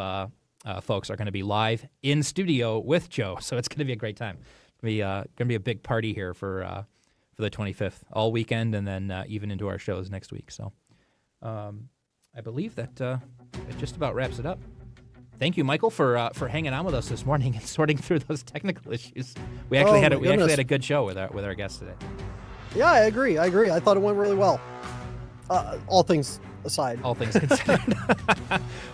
Speaker 13: folks are going to be live in studio with Joe, so it's going to be a great time. It's going to be a big party here for the 25th, all weekend, and then even into our shows next week. So I believe that it just about wraps it up. Thank you, Michael, for hanging on with us this morning and sorting through those technical issues. We actually had a good show with our guest today.
Speaker 5: Yeah, I agree. I thought it went really well. All things aside.
Speaker 13: All things considered.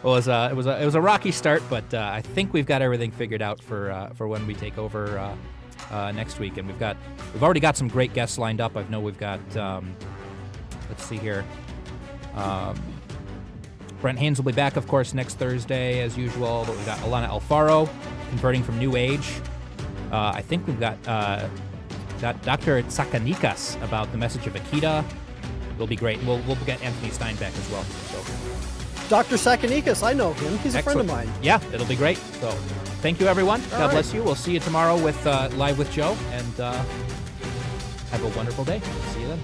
Speaker 13: Well, it was a rocky start, but I think we've got everything figured out for when we take over next week, and we've already got some great guests lined up. I know we've got let's see here. Brent Haynes will be back, of course, next Thursday as usual. But we've got Alana Alfaro, converting from New Age. I think we've got Dr. Tsakanikas about the message of Akita. It'll be great. We'll get Anthony Steinbeck as well. So.
Speaker 5: Dr. Tsakanikas, I know him. He's a friend of mine.
Speaker 13: Yeah, it'll be great. So thank you, everyone. God bless you. We'll see you tomorrow with Live with Joe, and have a wonderful day. See you then.